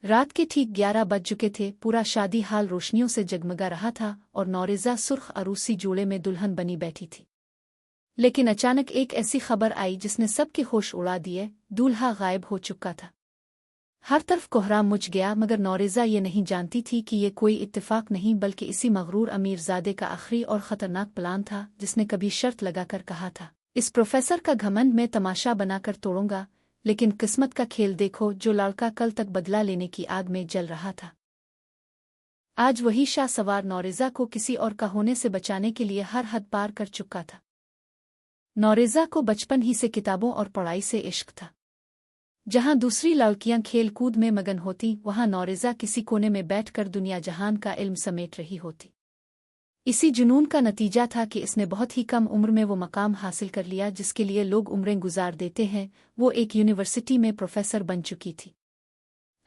रात के ठीक 11 बज चुके थे। पूरा शादी हाल रोशनियों से जगमगा रहा था और नौरेज़ा सुर्ख अरूसी जोड़े में दुल्हन बनी बैठी थी। लेकिन अचानक एक ऐसी खबर आई जिसने सबके होश उड़ा दिए। दूल्हा गायब हो चुका था। हर तरफ कोहराम मच गया, मगर नौरेज़ा ये नहीं जानती थी कि ये कोई इत्तेफाक नहीं बल्कि इसी मगरूर अमीरजादे का आखिरी और ख़तरनाक प्लान था, जिसने कभी शर्त लगाकर कहा था, इस प्रोफेसर का घमंड मैं तमाशा बनाकर तोड़ूंगा। लेकिन किस्मत का खेल देखो, जो लड़का कल तक बदला लेने की आग में जल रहा था, आज वही शाह सवार नौरेज़ा को किसी और का होने से बचाने के लिए हर हद पार कर चुका था। नौरेज़ा को बचपन ही से किताबों और पढ़ाई से इश्क था। जहां दूसरी लड़कियां खेल कूद में मगन होती, वहां नौरेज़ा किसी कोने में बैठकर दुनिया जहान का इल्म समेट रही होती। इसी जुनून का नतीजा था कि इसने बहुत ही कम उम्र में वो मकाम हासिल कर लिया जिसके लिए लोग उम्रें गुजार देते हैं। वो एक यूनिवर्सिटी में प्रोफेसर बन चुकी थी।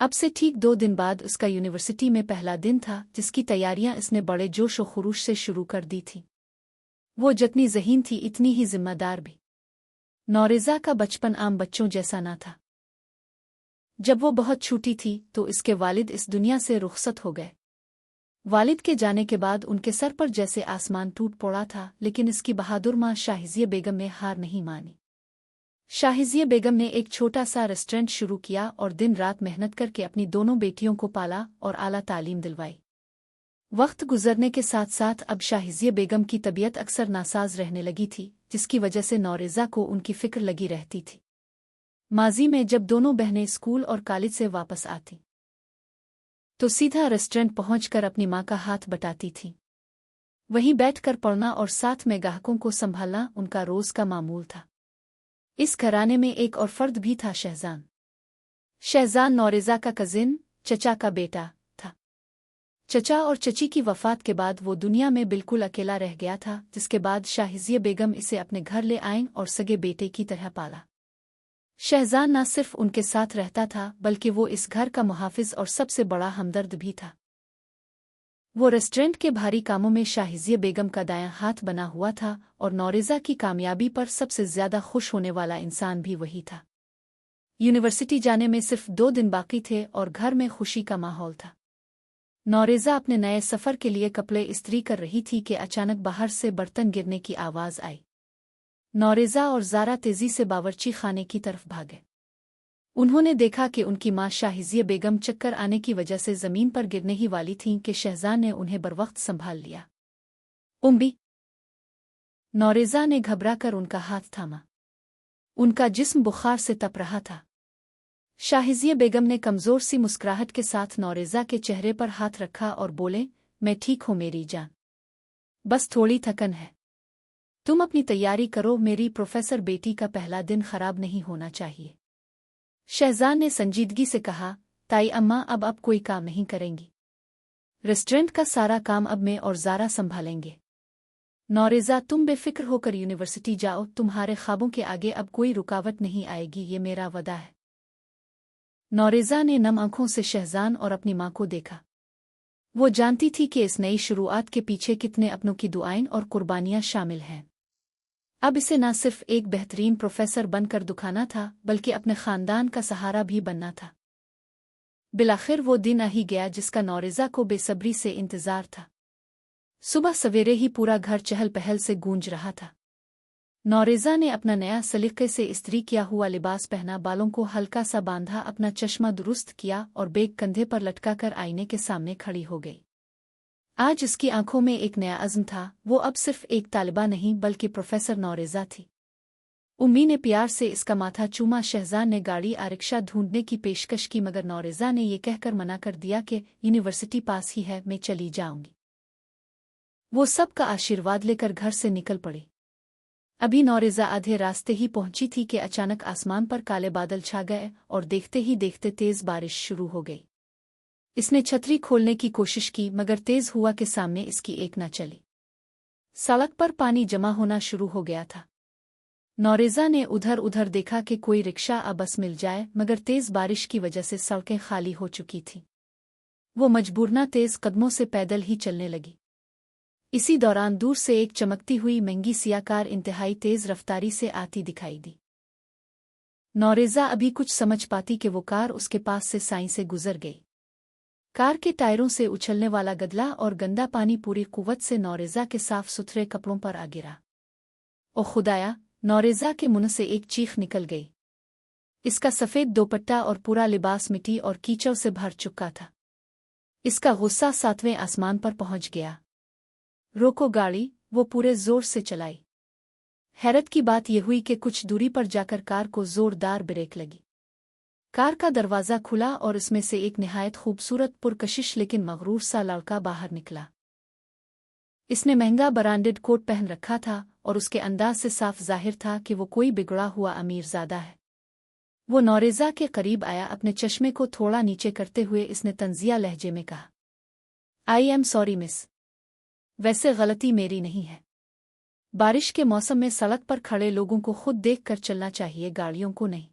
अब से ठीक 2 दिन बाद उसका यूनिवर्सिटी में पहला दिन था, जिसकी तैयारियां इसने बड़े जोश व खुरूश से शुरू कर दी थी। वो जितनी ज़हीन थी इतनी ही जिम्मेदार भी। नौरेज़ा का बचपन आम बच्चों जैसा न था। जब वो बहुत छोटी थी तो इसके वालिद इस दुनिया से रुखसत हो गए। वालिद के जाने के बाद उनके सर पर जैसे आसमान टूट पड़ा था, लेकिन इसकी बहादुर माँ शाहिजिया बेगम ने हार नहीं मानी। शाहिजिया बेगम ने एक छोटा सा रेस्टोरेंट शुरू किया और दिन रात मेहनत करके अपनी दोनों बेटियों को पाला और आला तालीम दिलवाई। वक्त गुजरने के साथ साथ अब शाहिजिया बेगम की तबीयत अक्सर नासाज रहने लगी थी, जिसकी वजह से नौरेज़ा को उनकी फिक्र लगी रहती थी। माजी में जब दोनों बहनें स्कूल और कॉलेज से वापस आती तो सीधा रेस्टोरेंट पहुंचकर अपनी माँ का हाथ बटाती थीं। वहीं बैठकर पढ़ना और साथ में ग्राहकों को संभालना उनका रोज का मामूल था। इस घराने में एक और फर्द भी था, शहजान। शहजान नौरेज़ा का कजिन, चचा का बेटा था। चचा और चची की वफात के बाद वो दुनिया में बिल्कुल अकेला रह गया था, जिसके बाद शाहिजिया बेगम इसे अपने घर ले आईं और सगे बेटे की तरह पाला। शहजान न सिर्फ उनके साथ रहता था, बल्कि वो इस घर का मुहाफिज और सबसे बड़ा हमदर्द भी था। वो रेस्टोरेंट के भारी कामों में शाहिजिया बेगम का दायां हाथ बना हुआ था और नौरेज़ा की कामयाबी पर सबसे ज्यादा खुश होने वाला इंसान भी वही था। यूनिवर्सिटी जाने में सिर्फ 2 दिन बाकी थे और घर में खुशी का माहौल था। नौरेज़ा अपने नए सफ़र के लिए कपड़े इस्त्री कर रही थी कि अचानक बाहर से बर्तन गिरने की आवाज़ आई। नौरेज़ा और ज़ारा तेज़ी से बावर्ची खाने की तरफ भागे। उन्होंने देखा कि उनकी माँ शाहिजिया बेगम चक्कर आने की वजह से ज़मीन पर गिरने ही वाली थीं कि शहजान ने उन्हें बरवक्त संभाल लिया। उम्बी! नौरेज़ा ने घबराकर उनका हाथ थामा। उनका जिस्म बुखार से तप रहा था। शाहिजिया बेगम ने कमज़ोर सी मुस्कुराहट के साथ नौरेज़ा के चेहरे पर हाथ रखा और बोले, मैं ठीक हूँ मेरी जान, बस थोड़ी थकन है। तुम अपनी तैयारी करो, मेरी प्रोफेसर बेटी का पहला दिन खराब नहीं होना चाहिए। शहजान ने संजीदगी से कहा, ताई अम्मा अब कोई काम नहीं करेंगी। रेस्टोरेंट का सारा काम अब मैं और ज़ारा संभालेंगे। नौरेज़ा, तुम बेफिक्र होकर यूनिवर्सिटी जाओ, तुम्हारे ख्वाबों के आगे अब कोई रुकावट नहीं आएगी, ये मेरा वदा है। नौरेज़ा ने नम आंखों से शहजान और अपनी माँ को देखा। वो जानती थी कि इस नई शुरुआत के पीछे कितने अपनों की दुआएं और कुर्बानियां शामिल हैं। अब इसे न सिर्फ एक बेहतरीन प्रोफेसर बनकर दिखाना था, बल्कि अपने खानदान का सहारा भी बनना था। बिलाखिर वो दिन आ ही गया जिसका नौरेज़ा को बेसब्री से इंतजार था। सुबह सवेरे ही पूरा घर चहल पहल से गूंज रहा था। नौरेज़ा ने अपना नया सलीके से इस्त्री किया हुआ लिबास पहना, बालों को हल्का सा बांधा, अपना चश्मा दुरुस्त किया और बैग कंधे पर लटकाकर आईने के सामने खड़ी हो गई। आज उसकी आंखों में एक नया अज़्म था। वो अब सिर्फ एक तालिबा नहीं बल्कि प्रोफेसर नौरेज़ा थी। उम्मी ने प्यार से इसका माथा चूमा। शहजान ने गाड़ी रिक्शा ढूंढने की पेशकश की, मगर नौरेज़ा ने ये कहकर मना कर दिया कि यूनिवर्सिटी पास ही है, मैं चली जाऊंगी। वो सबका आशीर्वाद लेकर घर से निकल पड़ी। अभी नौरेज़ा आधे रास्ते ही पहुंची थी कि अचानक आसमान पर काले बादल छा गए और देखते ही देखते तेज बारिश शुरू हो गई। इसने छतरी खोलने की कोशिश की, मगर तेज हुआ के सामने इसकी एक न चली। सड़क पर पानी जमा होना शुरू हो गया था। नौरेज़ा ने उधर उधर देखा कि कोई रिक्शा या बस मिल जाए, मगर तेज बारिश की वजह से सड़कें खाली हो चुकी थीं। वो मजबूरना तेज कदमों से पैदल ही चलने लगी। इसी दौरान दूर से एक चमकती हुई महंगी सियाह कार इंतहाई तेज रफ्तारी से आती दिखाई दी। नौरेज़ा अभी कुछ समझ पाती कि वो कार उसके पास से साईं से गुजर गई। कार के टायरों से उछलने वाला गदला और गंदा पानी पूरी कुव्वत से नौरेज़ा के साफ सुथरे कपड़ों पर आ गिरा। ओ खुदाया! नौरेज़ा के मुंह से एक चीख निकल गई। इसका सफ़ेद दोपट्टा और पूरा लिबास मिट्टी और कीचड़ से भर चुका था। इसका गुस्सा 7वें आसमान पर पहुंच गया। रोको गाड़ी! वो पूरे जोर से चलाई। हैरत की बात यह हुई कि कुछ दूरी पर जाकर कार को जोरदार ब्रेक लगी। कार का दरवाज़ा खुला और इसमें से एक निहायत खूबसूरत पुरकशिश लेकिन मगरूर सा लड़का बाहर निकला। इसने महंगा ब्रांडेड कोट पहन रखा था और उसके अंदाज से साफ जाहिर था कि वो कोई बिगड़ा हुआ अमीरजादा है। वो नौरेज़ा के करीब आया। अपने चश्मे को थोड़ा नीचे करते हुए इसने तंजिया लहजे में कहा, आई एम सॉरी मिस, वैसे गलती मेरी नहीं है। बारिश के मौसम में सड़क पर खड़े लोगों को खुद देख कर चलना चाहिए, गाड़ियों को नहीं।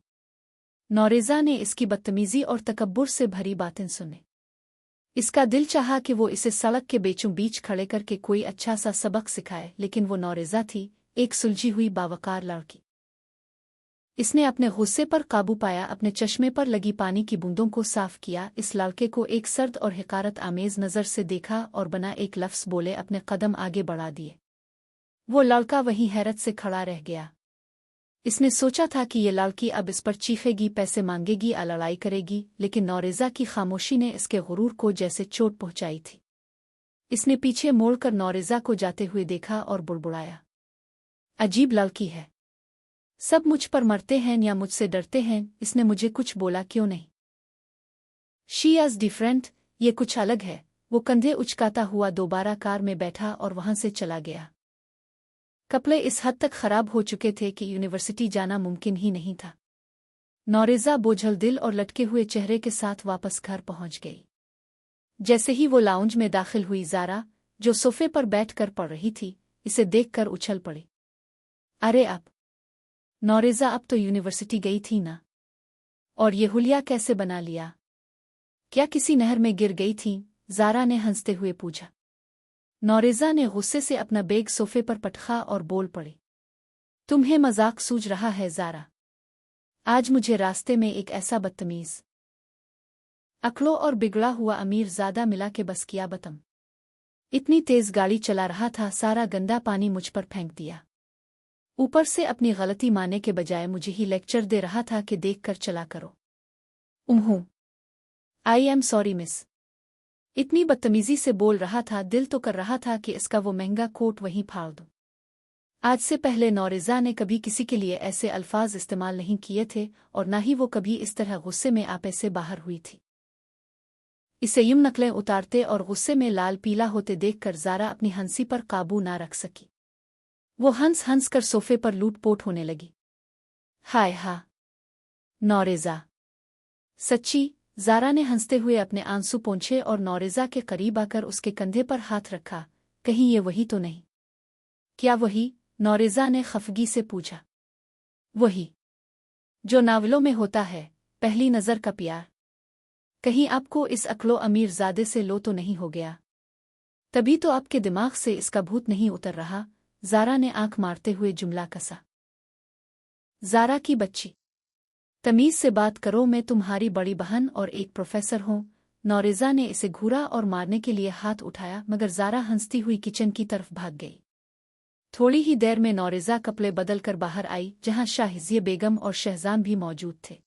नौरेज़ा ने इसकी बदतमीजी और तकब्बुर से भरी बातें सुनी। इसका दिल चाहा कि वो इसे सड़क के बीचों बीच खड़े करके कोई अच्छा सा सबक सिखाए, लेकिन वो नौरेज़ा थी, एक सुलझी हुई बावकार लड़की। इसने अपने गुस्से पर काबू पाया, अपने चश्मे पर लगी पानी की बूंदों को साफ किया, इस लड़के को एक सर्द और हिकारत आमेज नज़र से देखा और बना एक लफ्ज़ बोले अपने कदम आगे बढ़ा दिए। वो लड़का वहीं हैरत से खड़ा रह गया। इसने सोचा था कि ये लड़की अब इस पर चीखेगी, पैसे मांगेगी, लड़ाई करेगी, लेकिन नौरेज़ा की खामोशी ने इसके गुरूर को जैसे चोट पहुंचाई थी। इसने पीछे मोड़कर नौरेज़ा को जाते हुए देखा और बुड़बुड़ाया, अजीब लड़की है, सब मुझ पर मरते हैं या मुझसे डरते हैं, इसने मुझे कुछ बोला क्यों नहीं? शी इज़ डिफरेंट, ये कुछ अलग है। वो कंधे उचकाता हुआ दोबारा कार में बैठा और वहां से चला गया। कपड़े इस हद तक खराब हो चुके थे कि यूनिवर्सिटी जाना मुमकिन ही नहीं था। नौरेज़ा बोझल दिल और लटके हुए चेहरे के साथ वापस घर पहुंच गई। जैसे ही वो लाउंज में दाखिल हुई, ज़ारा, जो सोफे पर बैठकर पढ़ रही थी, इसे देखकर उछल पड़ी। अरे अब नौरेज़ा, अब तो यूनिवर्सिटी गई थी ना, और ये हुलिया कैसे बना लिया? क्या किसी नहर में गिर गई थी? ज़ारा ने हंसते हुए पूछा। नौरेज़ा ने गुस्से से अपना बैग सोफे पर पटखा और बोल पड़ी, तुम्हें मजाक सूझ रहा है ज़ारा? आज मुझे रास्ते में एक ऐसा बदतमीज, अकलो और बिगड़ा हुआ अमीर ज़ादा मिला के बस किया बतम। इतनी तेज गाड़ी चला रहा था, सारा गंदा पानी मुझ पर फेंक दिया। ऊपर से अपनी गलती मानने के बजाय मुझे ही लेक्चर दे रहा था कि देख कर चला करो। I am sorry miss. इतनी बदतमीजी से बोल रहा था, दिल तो कर रहा था कि इसका वो महंगा कोट वहीं फाड़ दूं। आज से पहले नौरेज़ा ने कभी किसी के लिए ऐसे अल्फाज इस्तेमाल नहीं किए थे और न ही वो कभी इस तरह गुस्से में आपे से बाहर हुई थी। इसे यूं नकलें उतारते और गुस्से में लाल पीला होते देखकर ज़ारा अपनी हंसी पर काबू ना रख सकी। वो हंस हंस कर सोफे पर लूटपोट होने लगी। हाय हा नौरेज़ा, सच्ची? ज़ारा ने हंसते हुए अपने आंसू पोंछे और नौरेज़ा के करीब आकर उसके कंधे पर हाथ रखा। कहीं ये वही तो नहीं? क्या वही? नौरेज़ा ने खफगी से पूछा। वही जो नावलों में होता है, पहली नज़र का प्यार। कहीं आपको इस अक्लो अमीर ज़ादे से लो तो नहीं हो गया? तभी तो आपके दिमाग से इसका भूत नहीं उतर रहा। ज़ारा ने आंख मारते हुए जुमला कसा। ज़ारा की बच्ची, तमीज़ से बात करो, मैं तुम्हारी बड़ी बहन और एक प्रोफेसर हूँ। नौरेज़ा ने इसे घूरा और मारने के लिए हाथ उठाया, मगर ज़ारा हंसती हुई किचन की तरफ भाग गई। थोड़ी ही देर में नौरेज़ा कपड़े बदल कर बाहर आई, जहाँ शाहिज़िया बेगम और शहजान भी मौजूद थे।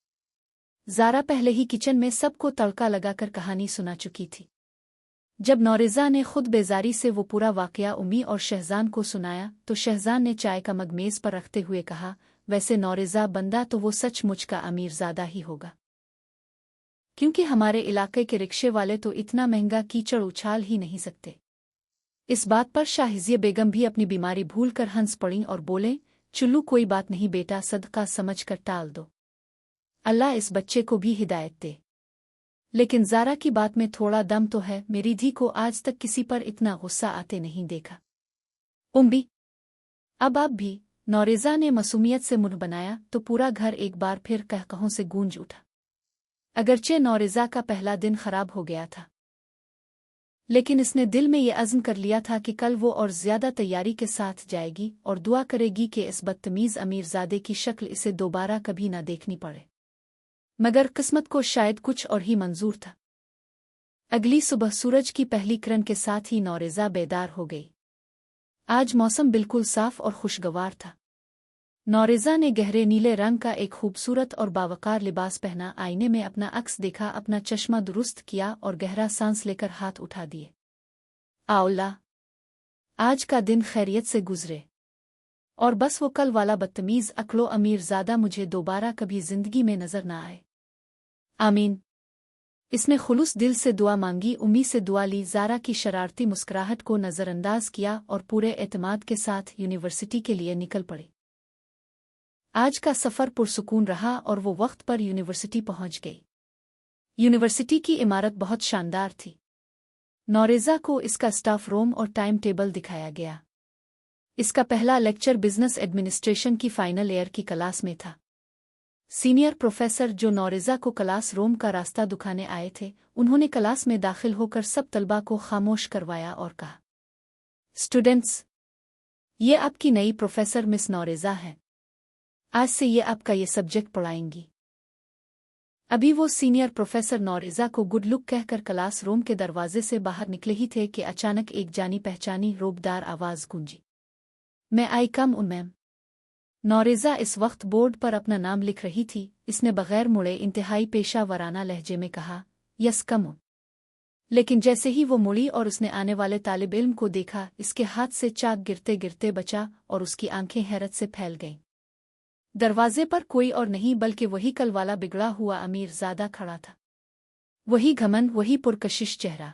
ज़ारा पहले ही किचन में सबको तड़का लगाकर कहानी सुना चुकी थी। जब नौरेज़ा ने खुद बेजारी से वो पूरा वाक़या उम्मी और शहजान को सुनाया, तो शहजान ने चाय का मग मेज़ पर रखते हुए कहा, वैसे नौरेज़ा बंदा तो वो सचमुच का अमीरज़ादा ही होगा, क्योंकि हमारे इलाके के रिक्शे वाले तो इतना महंगा कीचड़ उछाल ही नहीं सकते। इस बात पर शाहिज़िया बेगम भी अपनी बीमारी भूलकर हंस पड़ी और बोले, चुल्लू कोई बात नहीं बेटा, सदका समझ कर टाल दो, अल्लाह इस बच्चे को भी हिदायत दे। लेकिन ज़ारा की बात में थोड़ा दम तो है, मेरी धी को आज तक किसी पर इतना गुस्सा आते नहीं देखा। भी अब आप भी? नौरेज़ा ने मासूमियत से मुंह बनाया तो पूरा घर एक बार फिर कहकहों से गूंज उठा। अगरचे नौरेज़ा का पहला दिन खराब हो गया था, लेकिन इसने दिल में ये अज़्म कर लिया था कि कल वो और ज़्यादा तैयारी के साथ जाएगी और दुआ करेगी कि इस बदतमीज़ अमीरज़ादे की शक्ल इसे दोबारा कभी न देखनी पड़े। मगर किस्मत को शायद कुछ और ही मंजूर था। अगली सुबह सूरज की पहली किरण के साथ ही नौरेज़ा बेदार हो गई। आज मौसम बिल्कुल साफ और खुशगवार था। नौरेज़ा ने गहरे नीले रंग का एक खूबसूरत और बावकार लिबास पहना, आईने में अपना अक्स देखा, अपना चश्मा दुरुस्त किया और गहरा सांस लेकर हाथ उठा दिए। आउल्ला, आज का दिन खैरियत से गुजरे और बस वो कल वाला बदतमीज़ अक्लो अमीरज़ादा मुझे दोबारा कभी जिंदगी में नजर न आए। आमीन। इसने खुलूस दिल से दुआ मांगी, उम्मीद से दुआ ली, ज़ारा की शरारती मुस्कुराहट को नज़रअंदाज किया और पूरे एतमाद के साथ यूनिवर्सिटी के लिए निकल पड़ी। आज का सफ़र पुरसुकून रहा और वो वक्त पर यूनिवर्सिटी पहुंच गई। यूनिवर्सिटी की इमारत बहुत शानदार थी। नौरेज़ा को इसका स्टाफ रूम और टाइम टेबल दिखाया गया। इसका पहला लेक्चर बिजनेस एडमिनिस्ट्रेशन की फाइनल ईयर की क्लास में था। सीनियर प्रोफेसर जो नौरेज़ा को क्लास रूम का रास्ता दिखाने आए थे, उन्होंने क्लास में दाखिल होकर सब तलबा को खामोश करवाया और कहा, स्टूडेंट्स, ये आपकी नई प्रोफेसर मिस नौरेज़ा हैं। आज से ये आपका ये सब्जेक्ट पढ़ाएंगी। अभी वो सीनियर प्रोफेसर नौरेज़ा को गुड लुक कहकर क्लास रूम के दरवाजे से बाहर निकले ही थे कि अचानक एक जानी पहचानी रोबदार आवाज़ गूंजी, मैं आई कम उन मैम। नौरेज़ा इस वक्त बोर्ड पर अपना नाम लिख रही थी। इसने बगैर मुड़े इंतहाई पेशा वराना लहजे में कहा, यस कम उन। लेकिन जैसे ही वो मुड़ी और उसने आने वाले तालिब इल्म को देखा, इसके हाथ से चाक गिरते गिरते बचा और उसकी आंखें हैरत से फैल गईं। दरवाजे पर कोई और नहीं बल्कि वही कल वाला बिगड़ा हुआ अमीरज़ादा खड़ा था। वही घमंड, वही पुरकशिश चेहरा,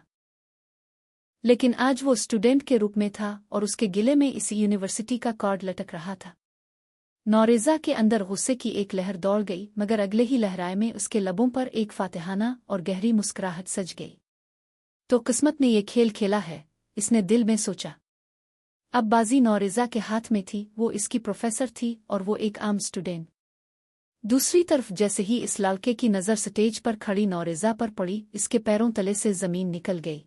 लेकिन आज वो स्टूडेंट के रूप में था और उसके गिले में इसी यूनिवर्सिटी का कार्ड लटक रहा था। नौरेज़ा के अंदर गुस्से की एक लहर दौड़ गई, मगर अगले ही लहराए में उसके लबों पर एक फातिहाना और गहरी मुस्कुराहट सज गई। तो किस्मत ने ये खेल खेला है, इसने दिल में सोचा। अब बाजी नौरेज़ा के हाथ में थी। वो इसकी प्रोफेसर थी और वो एक आम स्टूडेंट। दूसरी तरफ जैसे ही इस लड़के की नज़र स्टेज पर खड़ी नौरेज़ा पर पड़ी, इसके पैरों तले से ज़मीन निकल गई।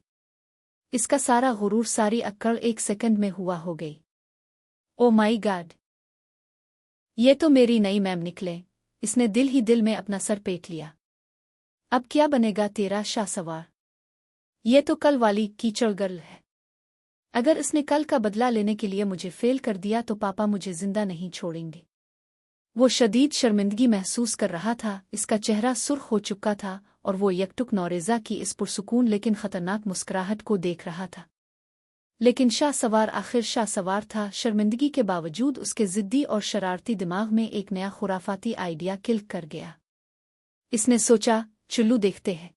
इसका सारा गुरूर, सारी अक्कड़ एक सेकंड में हुआ हो गई। ओ माई गॉड, ये तो मेरी नई मैम निकले। इसने दिल ही दिल में अपना सर पेट लिया। अब क्या बनेगा तेरा शाहसवार? ये तो कल वाली कीचड़ गर्ल है। अगर इसने कल का बदला लेने के लिए मुझे फेल कर दिया तो पापा मुझे जिंदा नहीं छोड़ेंगे। वो शदीद शर्मिंदगी महसूस कर रहा था। इसका चेहरा सुर्ख हो चुका था और वो यकटुक नौरेज़ा की इस पुरसुकून लेकिन खतरनाक मुस्कुराहट को देख रहा था। लेकिन शाहसवार आखिर शाहसवार था। शर्मिंदगी के बावजूद उसके ज़िद्दी और शरारती दिमाग में एक नया खुराफाती आइडिया क्लिक कर गया। इसने सोचा, चुल्लू देखते हैं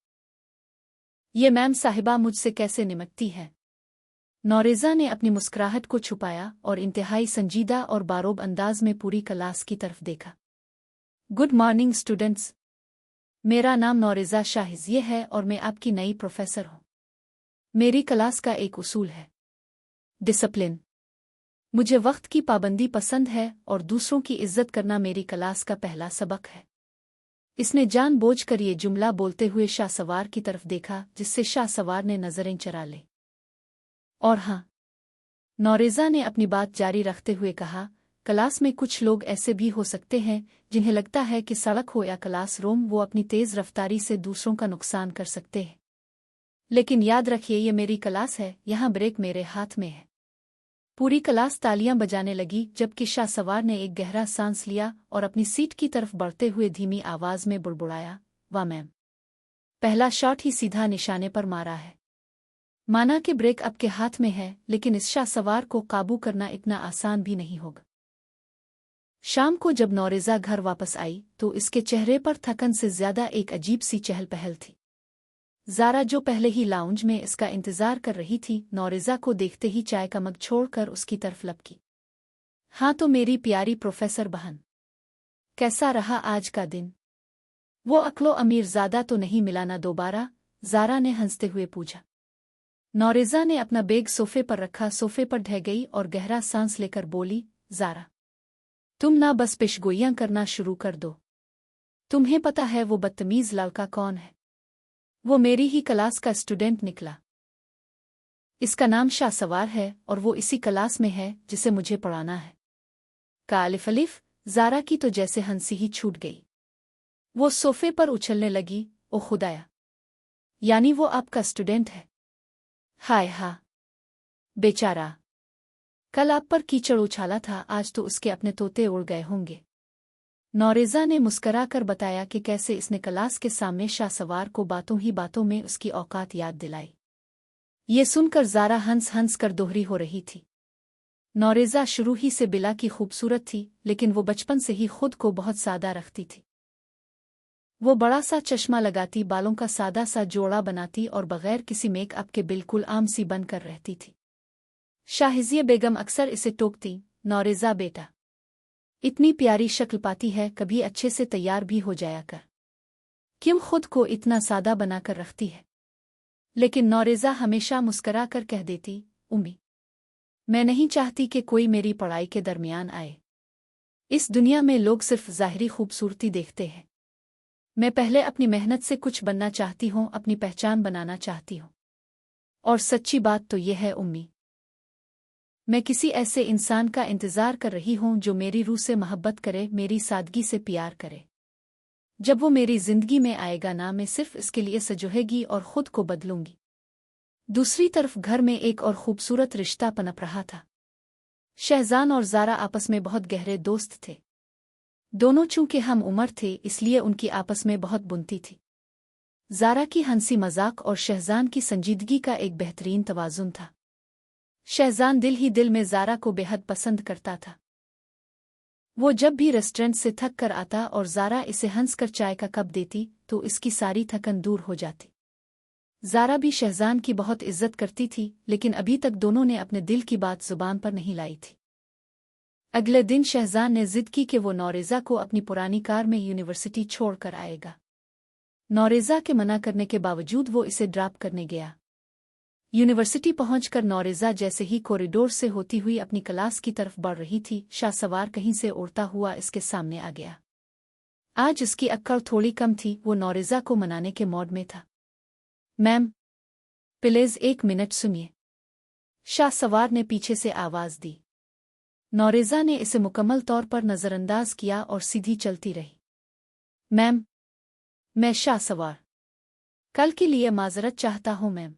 ये मैम साहिबा मुझसे कैसे निमटती है। नौरेज़ा ने अपनी मुस्कुराहट को छुपाया और इंतहाई संजीदा और बारोब अंदाज में पूरी क्लास की तरफ देखा। गुड मॉर्निंग स्टूडेंट्स, मेरा नाम नौरेज़ा शाहिज़िये है और मैं आपकी नई प्रोफेसर हूँ। मेरी क्लास का एक उसूल है डिसिप्लिन। मुझे वक्त की पाबंदी पसंद है और दूसरों की इज्जत करना मेरी क्लास का पहला सबक है। इसने जानबूझकर ये जुमला बोलते हुए शाहसवार की तरफ देखा, जिससे शाहसवार ने नजरें चरा ली। और हाँ, नौरेज़ा ने अपनी बात जारी रखते हुए कहा, क्लास में कुछ लोग ऐसे भी हो सकते हैं जिन्हें लगता है कि सड़क हो या क्लास रूम, वो अपनी तेज़ रफ्तारी से दूसरों का नुकसान कर सकते हैं। लेकिन याद रखिए, ये मेरी क्लास है, यहाँ ब्रेक मेरे हाथ में है। पूरी क्लास तालियां बजाने लगी, जबकि शाहसवार ने एक गहरा सांस लिया और अपनी सीट की तरफ बढ़ते हुए धीमी आवाज में बुड़बुड़ाया, वाह मैम, पहला शॉट ही सीधा निशाने पर मारा है। माना कि ब्रेक आपके हाथ में है, लेकिन इस शाहसवार को काबू करना इतना आसान भी नहीं होगा। शाम को जब नौरेज़ा घर वापस आई तो इसके चेहरे पर थकन से ज्यादा एक अजीब सी चहल पहल थी। ज़ारा, जो पहले ही लाउंज में इसका इंतजार कर रही थी, नौरेज़ा को देखते ही चाय का मग छोड़कर उसकी तरफ लपकी। हाँ तो मेरी प्यारी प्रोफेसर बहन, कैसा रहा आज का दिन? वो अक्लो अमीरज़ादा तो नहीं मिला ना दोबारा? ज़ारा ने हंसते हुए पूछा। नौरेज़ा ने अपना बैग सोफे पर रखा, सोफे पर ढह गई और गहरा सांस लेकर बोली, ज़ारा, तुम ना बस पेशगोइयां करना शुरू कर दो। तुम्हें पता है वो बदतमीज़ लड़का कौन है? वो मेरी ही क्लास का स्टूडेंट निकला। इसका नाम शाहसवार है और वो इसी क्लास में है जिसे मुझे पढ़ाना है। का अलिफ अलिफ, ज़ारा की तो जैसे हंसी ही छूट गई। वो सोफे पर उछलने लगी। ओ खुदाया, यानी वो आपका स्टूडेंट है? हाय हा, बेचारा, कल आप पर कीचड़ उछाला था, आज तो उसके अपने तोते उड़ गए होंगे। नौरेज़ा ने मुस्करा कर बताया कि कैसे इसने क्लास के सामने शाहसवार को बातों ही बातों में उसकी औकात याद दिलाई। ये सुनकर ज़ारा हंस हंस कर दोहरी हो रही थी। नौरेज़ा शुरू ही से बिला की खूबसूरत थी, लेकिन वो बचपन से ही खुद को बहुत सादा रखती थी। वो बड़ा सा चश्मा लगाती, बालों का सादा सा जोड़ा बनाती और बगैर किसी मेकअप के बिल्कुल आम सी बनकर रहती थी। शाहिजिया बेगम अक्सर इसे टोकती, नौरेज़ा बेटा, इतनी प्यारी शक्ल पाती है, कभी अच्छे से तैयार भी हो जाया कर, क्यों खुद को इतना सादा बनाकर रखती है। लेकिन नौरेज़ा हमेशा मुस्करा कर कह देती, उम्मी, मैं नहीं चाहती कि कोई मेरी पढ़ाई के दरमियान आए। इस दुनिया में लोग सिर्फ ज़ाहिरी खूबसूरती देखते हैं। मैं पहले अपनी मेहनत से कुछ बनना चाहती हूँ, अपनी पहचान बनाना चाहती हूँ। और सच्ची बात तो यह है उम्मी, मैं किसी ऐसे इंसान का इंतज़ार कर रही हूँ जो मेरी रूह से मोहब्बत करे, मेरी सादगी से प्यार करे। जब वो मेरी ज़िंदगी में आएगा ना, मैं सिर्फ इसके लिए सजोहेगी और ख़ुद को बदलूंगी। दूसरी तरफ घर में एक और खूबसूरत रिश्ता पनप रहा था। शहजान और ज़ारा आपस में बहुत गहरे दोस्त थे। दोनों चूंकि हम उम्र थे, इसलिए उनकी आपस में बहुत बुनती थी। ज़ारा की हंसी मजाक और शहजान की संजीदगी का एक बेहतरीन तवाज़ुन था। शहजान दिल ही दिल में ज़ारा को बेहद पसंद करता था। वो जब भी रेस्टोरेंट से थक कर आता और ज़ारा इसे हंसकर चाय का कप देती तो इसकी सारी थकन दूर हो जाती। ज़ारा भी शहजान की बहुत इज्जत करती थी, लेकिन अभी तक दोनों ने अपने दिल की बात ज़ुबान पर नहीं लाई थी। अगले दिन शहजान ने जिद की कि वो नौरेज़ा को अपनी पुरानी कार में यूनिवर्सिटी छोड़ कर आएगा। नौरेज़ा के मना करने के बावजूद वो इसे ड्रॉप करने गया। यूनिवर्सिटी पहुंचकर नौरेज़ा जैसे ही कॉरिडोर से होती हुई अपनी क्लास की तरफ बढ़ रही थी, शाहसवार कहीं से उड़ता हुआ इसके सामने आ गया। आज उसकी अक्ल थोड़ी कम थी, वो नौरेज़ा को मनाने के मूड में था। मैम, प्लीज़ एक मिनट सुनिए, शाहसवार ने पीछे से आवाज़ दी। नौरेज़ा ने इसे मुकम्मल तौर पर नज़रअंदाज किया और सीधी चलती रही। मैम, मैं शाहसवार, कल के लिए माजरत चाहता हूँ मैम।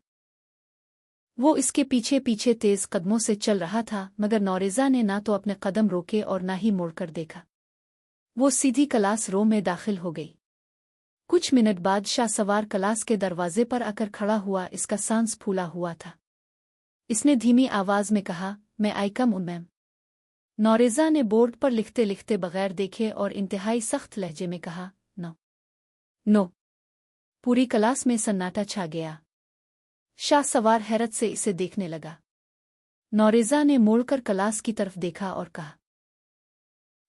वो इसके पीछे पीछे तेज़ कदमों से चल रहा था, मगर नौरेज़ा ने ना तो अपने कदम रोके और ना ही मुड़कर देखा। वो सीधी क्लास रूम में दाखिल हो गई। कुछ मिनट बाद शाहसवार क्लास के दरवाजे पर आकर खड़ा हुआ। इसका सांस फूला हुआ था। इसने धीमी आवाज़ में कहा, मैं आई कम इन मैम। नौरेज़ा ने बोर्ड पर लिखते लिखते बगैर देखे और इंतहाई सख्त लहजे में कहा, नो। नो। पूरी क्लास में सन्नाटा छा गया। शाहसवार हैरत से इसे देखने लगा। नौरेज़ा ने मोड़कर क्लास की तरफ देखा और कहा,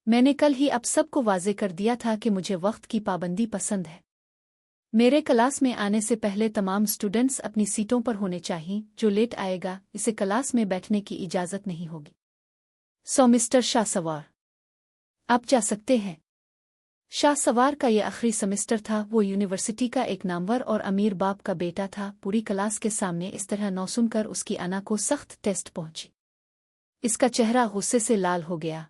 मैंने कल ही अब सबको वाज़े कर दिया था कि मुझे वक्त की पाबंदी पसंद है। मेरे क्लास में आने से पहले तमाम स्टूडेंट्स अपनी सीटों पर होने चाहिए। जो लेट आएगा, इसे क्लास में बैठने की इजाज़त नहीं होगी। सो मिस्टर शाहसवार, आप जा सकते हैं। शाहसवार का यह आखिरी सेमेस्टर था। वो यूनिवर्सिटी का एक नामवर और अमीर बाप का बेटा था। पूरी क्लास के सामने इस तरह न सुनकर उसकी अना को सख्त टेस्ट पहुंची। इसका चेहरा गुस्से से लाल हो गया।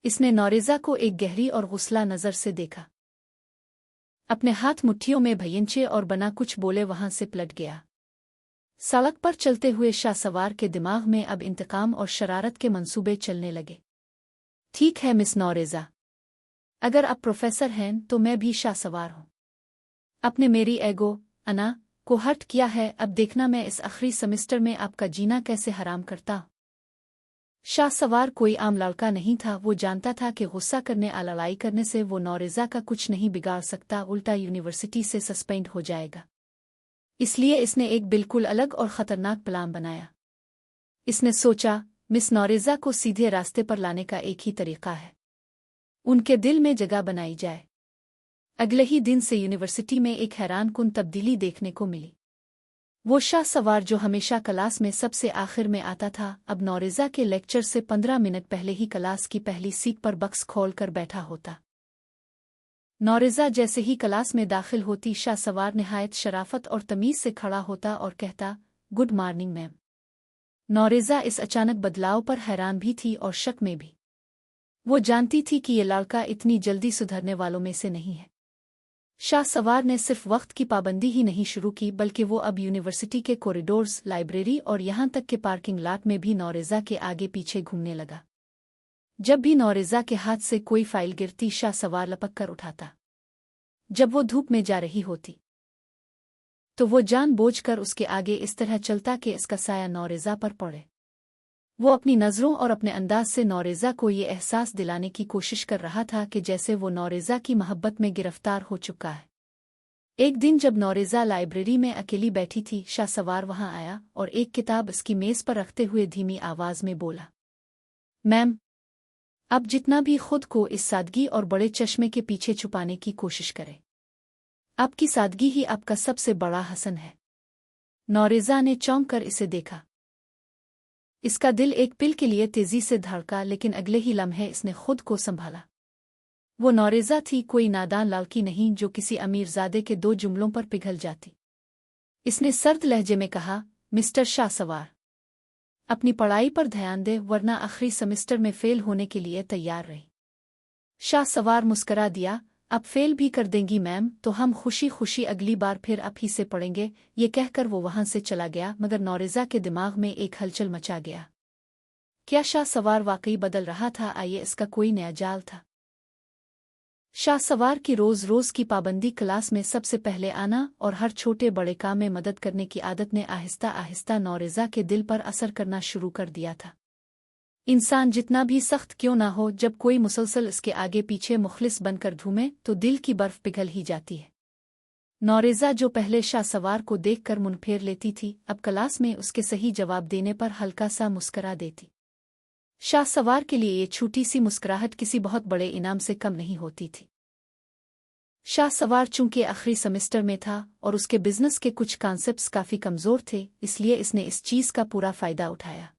इसने नौरेज़ा को एक गहरी और गुस्ला नज़र से देखा। अपने हाथ मुट्ठियों में भयंचे और बना कुछ बोले वहां से पलट गया। सड़क पर चलते हुए शाहसवार के दिमाग में अब इंतकाम और शरारत के मंसूबे चलने लगे। ठीक है मिस नौरेज़ा, अगर आप प्रोफेसर हैं तो मैं भी शाहसवार हूँ। आपने मेरी एगो, अना, को हर्ट किया है। अब देखना मैं इस आखिरी सेमेस्टर में आपका जीना कैसे हराम करता हूँ। शाहसवार कोई आम लड़का नहीं था। वो जानता था कि गुस्सा करने या लड़ाई करने से वो नौरेज़ा का कुछ नहीं बिगाड़ सकता, उल्टा यूनिवर्सिटी से सस्पेंड हो जाएगा। इसलिए इसने एक बिल्कुल अलग और ख़तरनाक प्लान बनाया। इसने सोचा, मिस नौरेज़ा को सीधे रास्ते पर लाने का एक ही तरीका है, उनके दिल में जगह बनाई जाए। अगले ही दिन से यूनिवर्सिटी में एक हैरानकुन तब्दीली देखने को मिली। वो शाहसवार जो हमेशा क्लास में सबसे आखिर में आता था, अब नौरेज़ा के लेक्चर से 15 मिनट पहले ही क्लास की पहली सीट पर बक्स खोल कर बैठा होता। नौरेज़ा जैसे ही क्लास में दाखिल होती, शाहसवार निहायत शराफत और तमीज़ से खड़ा होता और कहता, गुड मॉर्निंग मैम। नौरेज़ा इस अचानक बदलाव पर हैरान भी थी और शक में भी। वो जानती थी कि ये लड़का इतनी जल्दी सुधरने वालों में से नहीं है। शाहसवार ने सिर्फ वक्त की पाबंदी ही नहीं शुरू की, बल्कि वो अब यूनिवर्सिटी के कॉरिडोर्स, लाइब्रेरी और यहाँ तक के पार्किंग लॉट में भी नौरेज़ा के आगे पीछे घूमने लगा। जब भी नौरेज़ा के हाथ से कोई फाइल गिरती, शाहसवार लपक कर उठाता। जब वो धूप में जा रही होती तो वो जानबूझकर उसके आगे इस तरह चलता कि इसका साया नौरेज़ा पर पड़े। वो अपनी नज़रों और अपने अंदाज से नौरेज़ा को ये एहसास दिलाने की कोशिश कर रहा था कि जैसे वो नौरेज़ा की मोहब्बत में गिरफ्तार हो चुका है। एक दिन जब नौरेज़ा लाइब्रेरी में अकेली बैठी थी, शाहसवार वहां आया और एक किताब उसकी मेज़ पर रखते हुए धीमी आवाज़ में बोला, मैम, अब जितना भी खुद को इस सादगी और बड़े चश्मे के पीछे छुपाने की कोशिश करें, आपकी सादगी ही आपका सबसे बड़ा हसन है। नौरेज़ा ने चौंक कर इसे देखा। इसका दिल एक पिल के लिए तेजी से धड़का, लेकिन अगले ही लम्हे इसने खुद को संभाला। वो नौरेज़ा थी, कोई नादान लड़की नहीं जो किसी अमीरजादे के दो जुमलों पर पिघल जाती। इसने सर्द लहजे में कहा, मिस्टर शाहसवार, अपनी पढ़ाई पर ध्यान दे, वरना आखिरी सेमेस्टर में फेल होने के लिए तैयार रही। शाहसवार मुस्करा दिया, अब फेल भी कर देंगी मैम तो हम खुशी खुशी अगली बार फिर आप ही से पढ़ेंगे। ये कहकर वो वहां से चला गया, मगर नौरेज़ा के दिमाग में एक हलचल मचा गया। क्या शाहसवार वाकई बदल रहा था? आइए इसका कोई नया जाल था। शाहसवार की रोज रोज की पाबंदी, क्लास में सबसे पहले आना और हर छोटे बड़े काम में मदद करने की आदत ने आहिस्ता आहिस्ता नौरेज़ा के दिल पर असर करना शुरू कर दिया था। इंसान जितना भी सख्त क्यों ना हो, जब कोई मुसलसल इसके आगे पीछे मुखलिस बनकर घूमे तो दिल की बर्फ पिघल ही जाती है। नौरेज़ा जो पहले शाहसवार को देखकर मुंह फेर लेती थी, अब क्लास में उसके सही जवाब देने पर हल्का सा मुस्करा देती। शाहसवार के लिए ये छोटी सी मुस्कुराहट किसी बहुत बड़े इनाम से कम नहीं होती थी। शाहसवार चूंकि आखिरी सेमेस्टर में था और उसके बिजनेस के कुछ कॉन्सेप्ट्स काफी कमजोर थे, इसलिए इसने इस चीज का पूरा फायदा उठाया।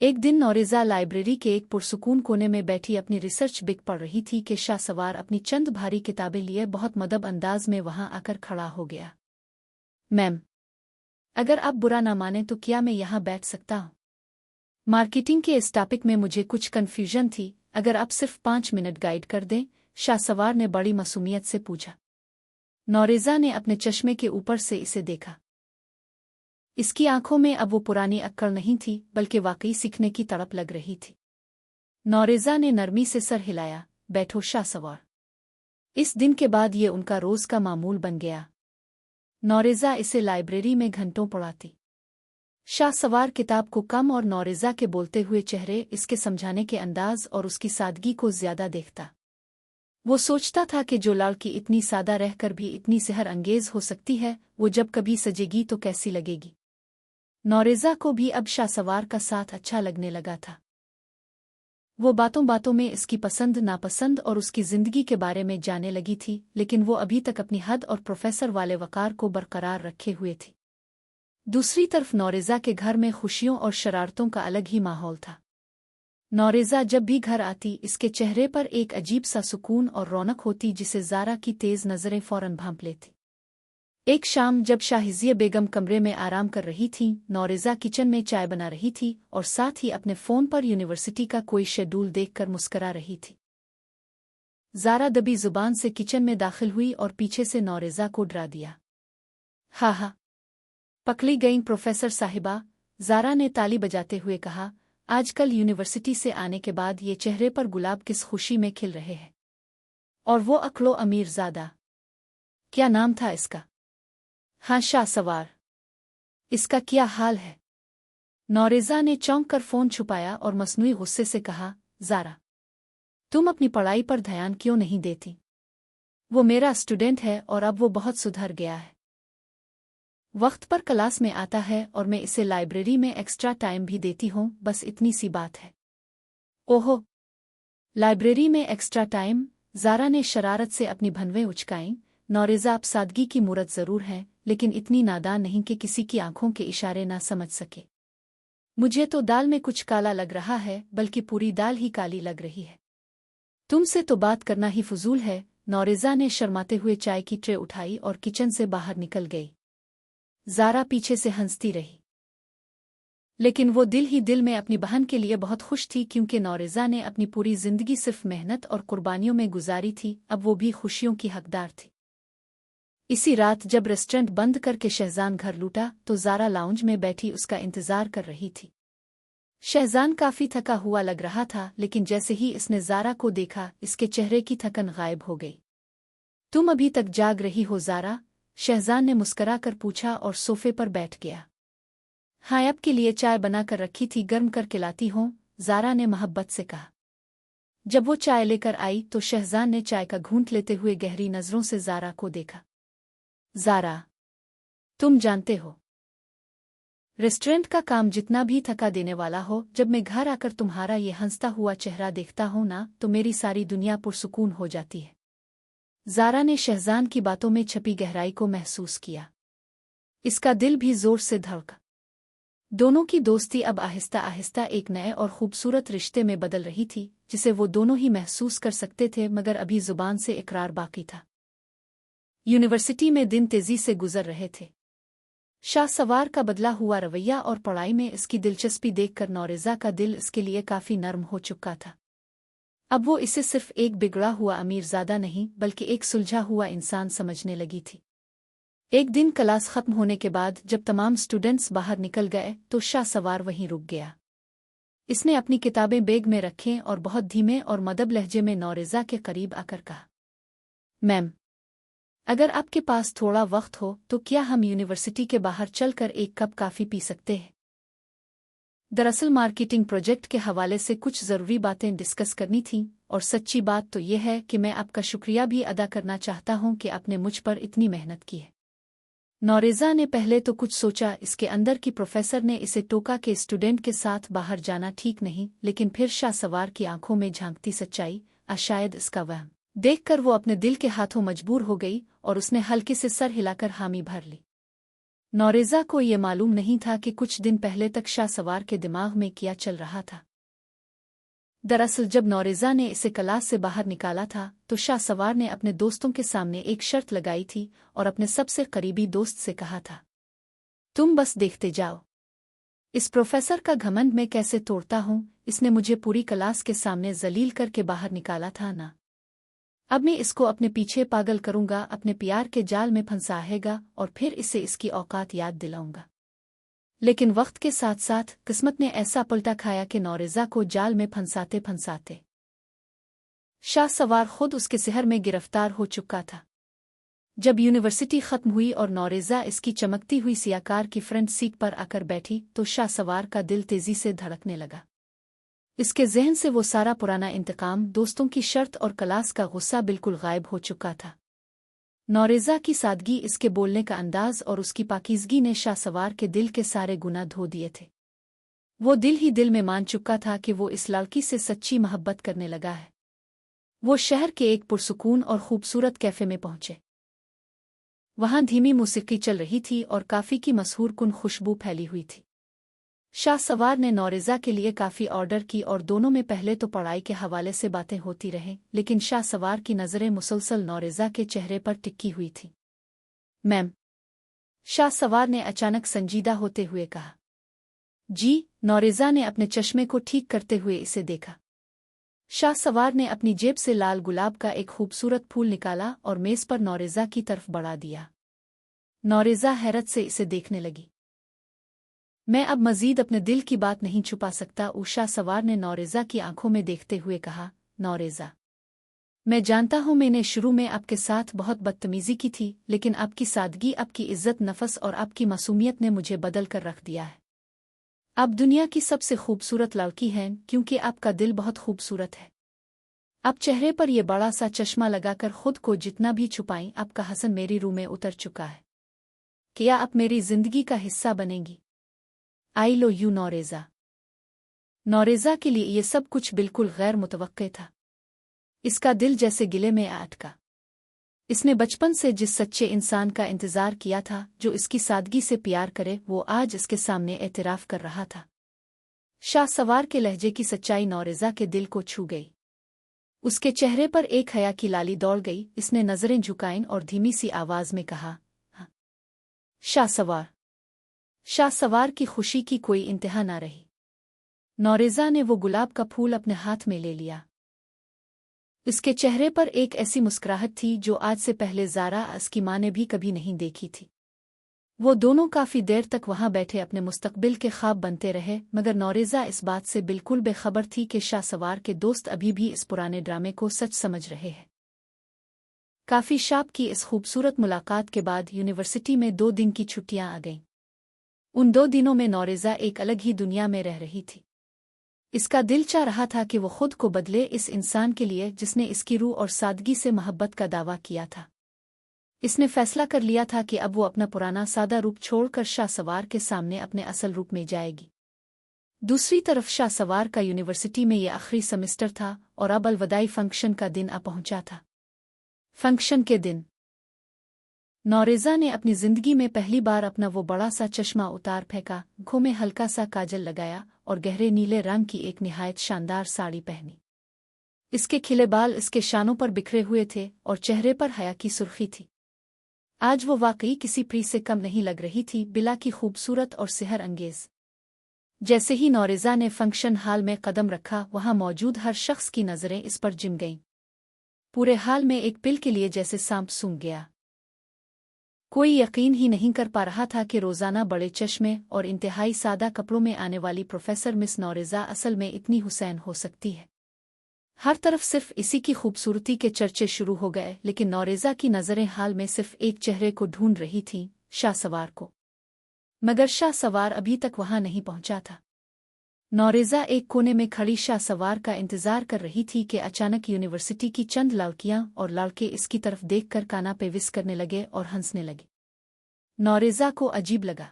एक दिन नौरेज़ा लाइब्रेरी के एक पुरसुकून कोने में बैठी अपनी रिसर्च बुक पढ़ रही थी कि शाहसवार अपनी चंद भारी किताबें लिए बहुत मदब अंदाज में वहां आकर खड़ा हो गया। मैम, अगर आप बुरा ना माने तो क्या मैं यहाँ बैठ सकता हूँ? मार्केटिंग के इस टॉपिक में मुझे कुछ कन्फ्यूजन थी, अगर आप सिर्फ 5 मिनट गाइड कर दें, शाहसवार ने बड़ी मासूमियत से पूछा। नौरेज़ा ने अपने चश्मे के ऊपर से इसे देखा। इसकी आंखों में अब वो पुरानी अक्कड़ नहीं थी, बल्कि वाकई सीखने की तड़प लग रही थी। नौरेज़ा ने नरमी से सर हिलाया, बैठो शाहसवार। इस दिन के बाद ये उनका रोज का मामूल बन गया। नौरेज़ा इसे लाइब्रेरी में घंटों पढ़ाती। शाहसवार किताब को कम और नौरेज़ा के बोलते हुए चेहरे, इसके समझाने के अंदाज और उसकी सादगी को ज्यादा देखता। वो सोचता था कि जो लड़की इतनी सादा रहकर भी इतनी सेहर अंगेज हो सकती है, वो जब कभी सजेगी तो कैसी लगेगी। नौरेज़ा को भी अब शाहसवार का साथ अच्छा लगने लगा था। वो बातों बातों में इसकी पसंद नापसंद और उसकी जिंदगी के बारे में जानने लगी थी, लेकिन वो अभी तक अपनी हद और प्रोफेसर वाले वकार को बरकरार रखे हुए थी। दूसरी तरफ नौरेज़ा के घर में खुशियों और शरारतों का अलग ही माहौल था। नौरेज़ा जब भी घर आती, इसके चेहरे पर एक अजीब सा सुकून और रौनक होती जिसे ज़ारा की तेज़ नज़रें फौरन भांप लेती। एक शाम जब शाहिजिया बेगम कमरे में आराम कर रही थीं, नौरेज़ा किचन में चाय बना रही थी और साथ ही अपने फ़ोन पर यूनिवर्सिटी का कोई शेड्यूल देखकर मुस्करा रही थी। ज़ारा दबी जुबान से किचन में दाखिल हुई और पीछे से नौरेज़ा को डरा दिया। हा, पकड़ी गई प्रोफेसर साहिबा, ज़ारा ने ताली बजाते हुए कहा। आजकल यूनिवर्सिटी से आने के बाद ये चेहरे पर गुलाब किस खुशी में खिल रहे हैं। और वो अकलो अमीरजादा, क्या नाम था इसका? हाँ, शाहसवार। इसका क्या हाल है? नौरेज़ा ने चौंक कर फ़ोन छुपाया और मसनूई गुस्से से कहा, ज़ारा, तुम अपनी पढ़ाई पर ध्यान क्यों नहीं देती? वो मेरा स्टूडेंट है और अब वो बहुत सुधर गया है। वक्त पर क्लास में आता है और मैं इसे लाइब्रेरी में एक्स्ट्रा टाइम भी देती हूँ, बस इतनी सी बात है। ओहो, लाइब्रेरी में एक्स्ट्रा टाइम? ज़ारा ने शरारत से अपनी भनवें उचकाईं। नौरेज़ा, आप सादगी की मूरत ज़रूर है, लेकिन इतनी नादान नहीं कि किसी की आंखों के इशारे ना समझ सके। मुझे तो दाल में कुछ काला लग रहा है, बल्कि पूरी दाल ही काली लग रही है। तुमसे तो बात करना ही फजूल है। नौरेज़ा ने शर्माते हुए चाय की ट्रे उठाई और किचन से बाहर निकल गई। ज़ारा पीछे से हंसती रही, लेकिन वो दिल ही दिल में अपनी बहन के लिए बहुत खुश थी, क्योंकि नौरेज़ा ने अपनी पूरी जिंदगी सिर्फ मेहनत और कुर्बानियों में गुजारी थी। अब वो भी खुशियों की हकदार थी। इसी रात जब रेस्टोरेंट बंद करके शहजान घर लूटा तो ज़ारा लाउंज में बैठी उसका इंतजार कर रही थी। शहजान काफी थका हुआ लग रहा था, लेकिन जैसे ही इसने ज़ारा को देखा इसके चेहरे की थकन गायब हो गई। तुम अभी तक जाग रही हो ज़ारा? शहजान ने मुस्करा कर पूछा और सोफे पर बैठ गया। हाँ, आपके लिए चाय बना कर रखी थी, गर्म करके लाती हूँ, ज़ारा ने मोहब्बत से कहा। जब वो चाय लेकर आई तो शहजान ने चाय का घूंट लेते हुए गहरी नजरों से ज़ारा को देखा। ज़ारा, तुम जानते हो, रेस्टोरेंट का काम जितना भी थका देने वाला हो, जब मैं घर आकर तुम्हारा ये हंसता हुआ चेहरा देखता हूं ना, तो मेरी सारी दुनिया पुरसुकून हो जाती है। ज़ारा ने शहजान की बातों में छपी गहराई को महसूस किया। इसका दिल भी जोर से धड़का। दोनों की दोस्ती अब आहिस्ता आहिस्ता एक नए और खूबसूरत रिश्ते में बदल रही थी, जिसे वो दोनों ही महसूस कर सकते थे, मगर अभी जुबान से इकरार बाकी था। यूनिवर्सिटी में दिन तेजी से गुजर रहे थे। शाहसवार का बदला हुआ रवैया और पढ़ाई में इसकी दिलचस्पी देखकर नौरेज़ा का दिल इसके लिए काफी नर्म हो चुका था। अब वो इसे सिर्फ एक बिगड़ा हुआ अमीरजादा नहीं, बल्कि एक सुलझा हुआ इंसान समझने लगी थी। एक दिन क्लास खत्म होने के बाद जब तमाम स्टूडेंट्स बाहर निकल गए तो शाहसवार वहीं रुक गया। इसने अपनी किताबें बैग में रखें और बहुत धीमे और मदब लहजे में नौरेज़ा के करीब आकर कहा, मैम, अगर आपके पास थोड़ा वक्त हो तो क्या हम यूनिवर्सिटी के बाहर चलकर एक कप कॉफ़ी पी सकते हैं? दरअसल मार्केटिंग प्रोजेक्ट के हवाले से कुछ ज़रूरी बातें डिस्कस करनी थीं, और सच्ची बात तो यह है कि मैं आपका शुक्रिया भी अदा करना चाहता हूं कि आपने मुझ पर इतनी मेहनत की है। नौरेज़ा ने पहले तो कुछ सोचा इसके अंदर कि प्रोफेसर ने इसे टोका कि स्टूडेंट के साथ बाहर जाना ठीक नहीं, लेकिन फिर शाहसवार की आंखों में झांकती सच्चाई, शायद इसका वहम देखकर वो अपने दिल के हाथों मजबूर हो गई और उसने हल्के से सर हिलाकर हामी भर ली। नौरेज़ा को ये मालूम नहीं था कि कुछ दिन पहले तक शाहसवार के दिमाग में क्या चल रहा था। दरअसल जब नौरेज़ा ने इसे क्लास से बाहर निकाला था तो शाहसवार ने अपने दोस्तों के सामने एक शर्त लगाई थी और अपने सबसे करीबी दोस्त से कहा था, तुम बस देखते जाओ, इस प्रोफेसर का घमंड मैं कैसे तोड़ता हूँ। इसने मुझे पूरी क्लास के सामने जलील करके बाहर निकाला था ना, अब मैं इसको अपने पीछे पागल करूंगा, अपने प्यार के जाल में फंसाएगा और फिर इसे इसकी औकात याद दिलाऊंगा। लेकिन वक्त के साथ साथ किस्मत ने ऐसा पलटा खाया कि नौरेज़ा को जाल में फंसाते फंसाते शाहसवार खुद उसके सिहर में गिरफ्तार हो चुका था। जब यूनिवर्सिटी खत्म हुई और नौरेज़ा इसकी चमकती हुई सियाकार की फ्रंट सीट पर आकर बैठी तो शाहसवार का दिल तेजी से धड़कने लगा। इसके ज़हन से वो सारा पुराना इंतकाम, दोस्तों की शर्त और क्लास का गुस्सा बिल्कुल गायब हो चुका था। नौरेज़ा की सादगी, इसके बोलने का अंदाज और उसकी पाकीज़गी ने शाहसवार के दिल के सारे गुनाह धो दिए थे। वो दिल ही दिल में मान चुका था कि वो इस लड़की से सच्ची मोहब्बत करने लगा है। वो शहर के एक पुरसुकून और खूबसूरत कैफ़े में पहुंचे। वहां धीमी मौसीकी चल रही थी और काफ़ी की मशहूर कुन खुशबू फैली हुई थी। शाहसवार ने नौरेज़ा के लिए काफ़ी ऑर्डर की और दोनों में पहले तो पढ़ाई के हवाले से बातें होती रहें, लेकिन शाहसवार की नज़रें मुसलसल नौरेज़ा के चेहरे पर टिकी हुई थी। मैम, शाहसवार ने अचानक संजीदा होते हुए कहा। जी, नौरेज़ा ने अपने चश्मे को ठीक करते हुए इसे देखा। शाहसवार ने अपनी जेब से लाल गुलाब का एक खूबसूरत फूल निकाला और मेज़ पर नौरेज़ा की तरफ बढ़ा दिया। नौरेज़ा हैरत से इसे देखने लगी। मैं अब मजीद अपने दिल की बात नहीं छुपा सकता, शाहसवार ने नौरेज़ा की आंखों में देखते हुए कहा। नौरेज़ा, मैं जानता हूँ मैंने शुरू में आपके साथ बहुत बदतमीज़ी की थी, लेकिन आपकी सादगी, आपकी इज्जत नफस और आपकी मासूमियत ने मुझे बदल कर रख दिया है। आप दुनिया की सबसे खूबसूरत लड़की हैं, क्योंकि आपका दिल बहुत खूबसूरत है। आप चेहरे पर यह बड़ा सा चश्मा लगाकर खुद को जितना भी छुपाएं, आपका हसन मेरी रूह में उतर चुका है। क्या आप मेरी जिंदगी का हिस्सा बनेंगी? आई लो यू नौरेज़ा। नौरेज़ा के लिए ये सब कुछ बिल्कुल गैर मुतवक्के था। इसका दिल जैसे गिले में अटका। इसने बचपन से जिस सच्चे इंसान का इंतज़ार किया था, जो इसकी सादगी से प्यार करे, वो आज इसके सामने एतराफ़ कर रहा था। शाहसवार के लहजे की सच्चाई नौरेज़ा के दिल को छू गई। उसके चेहरे पर एक हया की लाली दौड़ गई। इसने नज़रें झुकाईं और धीमी सी आवाज़ में कहा, हाँ। शाहसवार। शाहसवार की खुशी की कोई इंतहा न रही। नौरेज़ा ने वो गुलाब का फूल अपने हाथ में ले लिया। उसके चेहरे पर एक ऐसी मुस्कुराहट थी जो आज से पहले ज़ारा उसकी माँ ने भी कभी नहीं देखी थी। वो दोनों काफ़ी देर तक वहाँ बैठे अपने मुस्तकबिल के ख्वाब बनते रहे, मगर नौरेज़ा इस बात से बिल्कुल बेखबर थी कि शाहसवार के दोस्त अभी भी इस पुराने ड्रामे को सच समझ रहे हैं। काफ़ी शाप की इस खूबसूरत मुलाकात के बाद यूनिवर्सिटी में 2 दिन की छुट्टियां आ गईं। उन 2 दिनों में नौरेज़ा एक अलग ही दुनिया में रह रही थी। इसका दिल चाह रहा था कि वो खुद को बदले इस इंसान के लिए जिसने इसकी रूह और सादगी से मोहब्बत का दावा किया था। इसने फैसला कर लिया था कि अब वो अपना पुराना सादा रूप छोड़कर शाहसवार के सामने अपने असल रूप में जाएगी। दूसरी तरफ शाहसवार का यूनिवर्सिटी में ये आखिरी सेमेस्टर था और अब अलविदाई फंक्शन का दिन आ पहुंचा था। फंक्शन के दिन नौरेज़ा ने अपनी जिंदगी में पहली बार अपना वो बड़ा सा चश्मा उतार फेंका, आंखों में हल्का सा काजल लगाया और गहरे नीले रंग की एक निहायत शानदार साड़ी पहनी। इसके खिले बाल इसके शानों पर बिखरे हुए थे और चेहरे पर हया की सुर्खी थी। आज वो वाकई किसी प्री से कम नहीं लग रही थी, बिला की खूबसूरत और सेहर अंगेज। जैसे ही नौरेज़ा ने फंक्शन हॉल में कदम रखा, वहां मौजूद हर शख्स की नज़रें इस पर जिम गईं। पूरे हाल में एक पिल के लिए जैसे सांप सूंघ गया। कोई यकीन ही नहीं कर पा रहा था कि रोज़ाना बड़े चश्मे और इंतहाई सादा कपड़ों में आने वाली प्रोफेसर मिस नौरेज़ा असल में इतनी हुसैन हो सकती है। हर तरफ सिर्फ इसी की खूबसूरती के चर्चे शुरू हो गए, लेकिन नौरेज़ा की नज़रें हाल में सिर्फ एक चेहरे को ढूंढ रही थीं, शाहसवार को। मगर शाहसवार अभी तक वहां नहीं पहुंचा था। नौरेज़ा एक कोने में खड़ी शाहसवार का इंतजार कर रही थी कि अचानक यूनिवर्सिटी की चंद लड़कियां और लड़के इसकी तरफ देखकर काना पे विस करने लगे और हंसने लगे। नौरेज़ा को अजीब लगा।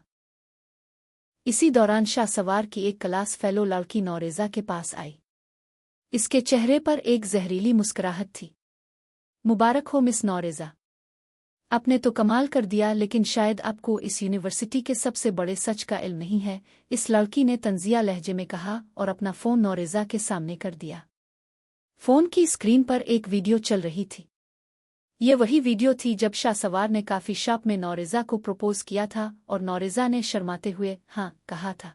इसी दौरान शाहसवार की एक क्लास फेलो लड़की नौरेज़ा के पास आई। इसके चेहरे पर एक जहरीली मुस्कुराहट थी। मुबारक हो मिस नौरेज़ा, आपने तो कमाल कर दिया, लेकिन शायद आपको इस यूनिवर्सिटी के सबसे बड़े सच का इल्म नहीं है, इस लड़की ने तंजिया लहजे में कहा और अपना फ़ोन नौरेज़ा के सामने कर दिया। फ़ोन की स्क्रीन पर एक वीडियो चल रही थी। ये वही वीडियो थी जब शाहसवार ने काफ़ी शाप में नौरेज़ा को प्रपोज किया था और नौरेज़ा ने शर्माते हुए हाँ कहा था।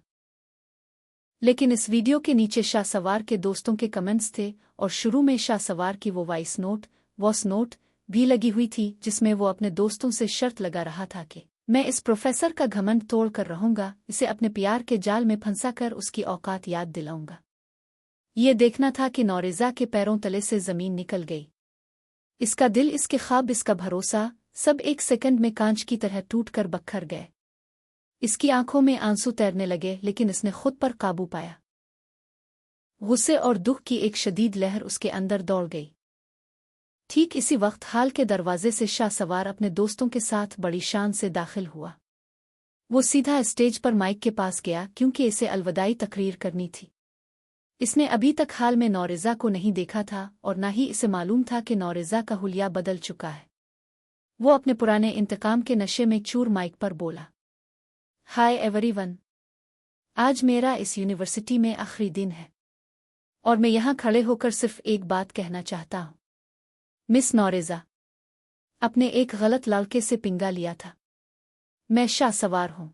लेकिन इस वीडियो के नीचे शाहसवार के दोस्तों के कमेंट्स थे और शुरू में शाहसवार की वो वॉइस नोट भी लगी हुई थी, जिसमें वो अपने दोस्तों से शर्त लगा रहा था कि मैं इस प्रोफेसर का घमंड तोड़ कर रहूंगा, इसे अपने प्यार के जाल में फंसा कर उसकी औकात याद दिलाऊंगा। ये देखना था कि नौरेज़ा के पैरों तले से ज़मीन निकल गई। इसका दिल, इसके ख्वाब, इसका भरोसा सब एक सेकंड में कांच की तरह टूट कर बखर गए। इसकी आंखों में आंसू तैरने लगे, लेकिन इसने खुद पर काबू पाया। गुस्से और दुख की एक शदीद लहर उसके अंदर दौड़ गई। ठीक इसी वक्त हाल के दरवाजे से शाहसवार अपने दोस्तों के साथ बड़ी शान से दाखिल हुआ। वो सीधा स्टेज पर माइक के पास गया, क्योंकि इसे अलविदाई तकरीर करनी थी। इसने अभी तक हाल में नौरेज़ा को नहीं देखा था और न ही इसे मालूम था कि नौरेज़ा का हुलिया बदल चुका है। वो अपने पुराने इंतकाम के नशे में चूर माइक पर बोला, हाय एवरीवन, आज मेरा इस यूनिवर्सिटी में आखिरी दिन है और मैं यहाँ खड़े होकर सिर्फ एक बात कहना चाहता हूँ। मिस नौरेज़ा, अपने एक गलत लड़के से पिंगा लिया था। मैं शाहसवार हूँ।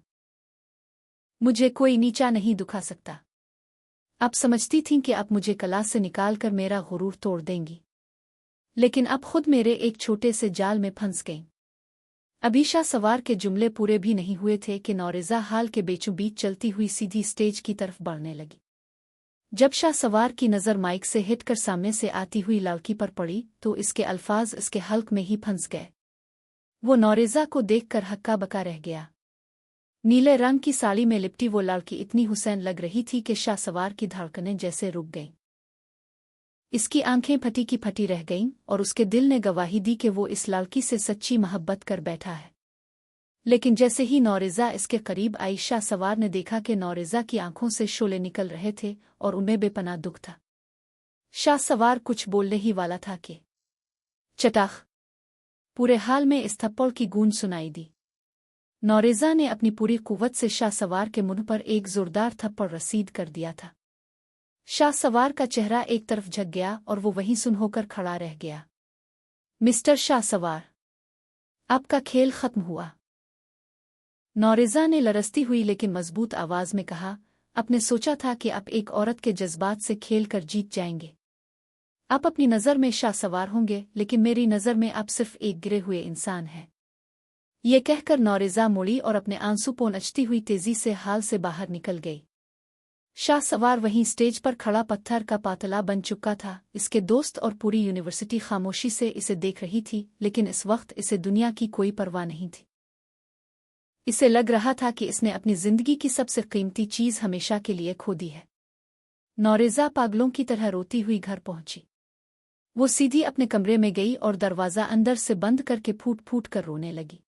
मुझे कोई नीचा नहीं दुखा सकता। आप समझती थीं कि आप मुझे क्लास से निकाल कर मेरा गुरूर तोड़ देंगी, लेकिन अब खुद मेरे एक छोटे से जाल में फंस गईं। अभी शाहसवार के जुमले पूरे भी नहीं हुए थे कि नौरेज़ा हाल के बीचों बीच चलती हुई सीधी स्टेज की तरफ बढ़ने लगी। जब शाहसवार की नज़र माइक से हिट कर सामने से आती हुई लड़की पर पड़ी तो इसके अल्फाज इसके हल्क में ही फंस गए। वो नौरेज़ा को देखकर हक्का बका रह गया। नीले रंग की साड़ी में लिपटी वो लड़की इतनी हुसैन लग रही थी कि शाहसवार की धड़कनें जैसे रुक गईं। इसकी आंखें फटी की फटी रह गईं और उसके दिल ने गवाही दी कि वो इस लड़की से सच्ची मोहब्बत कर बैठा है। लेकिन जैसे ही नौरेज़ा इसके करीब आई, शाहसवार ने देखा कि नौरेज़ा की आंखों से शोले निकल रहे थे और उनमें बेपनाह दुख था। शाहसवार कुछ बोलने ही वाला था कि चटाख, पूरे हाल में इस थप्पड़ की गूंज सुनाई दी। नौरेज़ा ने अपनी पूरी कुव्वत से शाहसवार के मुंह पर एक जोरदार थप्पड़ रसीद कर दिया था। शाहसवार का चेहरा एक तरफ झुक गया और वो वहीं सुन्न होकर खड़ा रह गया। मिस्टर शाहसवार, आपका खेल खत्म हुआ। नौरेज़ा ने लरसती हुई लेकिन मजबूत आवाज में कहा, आपने सोचा था कि आप एक औरत के जज्बात से खेल कर जीत जाएंगे। आप अपनी नज़र में शाहसवार होंगे, लेकिन मेरी नज़र में आप सिर्फ एक गिरे हुए इंसान हैं। ये कहकर नौरेज़ा मुड़ी और अपने आंसू पोंछती हुई तेजी से हाल से बाहर निकल गई। शाहसवार वहीं स्टेज पर खड़ा पत्थर का पातला बन चुका था। इसके दोस्त और पूरी यूनिवर्सिटी खामोशी से इसे देख रही थी, लेकिन इस वक्त इसे दुनिया की कोई परवाह नहीं थी। इसे लग रहा था कि इसने अपनी जिंदगी की सबसे कीमती चीज हमेशा के लिए खो दी है। नौरेज़ा पागलों की तरह रोती हुई घर पहुंची। वो सीधी अपने कमरे में गई और दरवाज़ा अंदर से बंद करके फूट फूट कर रोने लगी।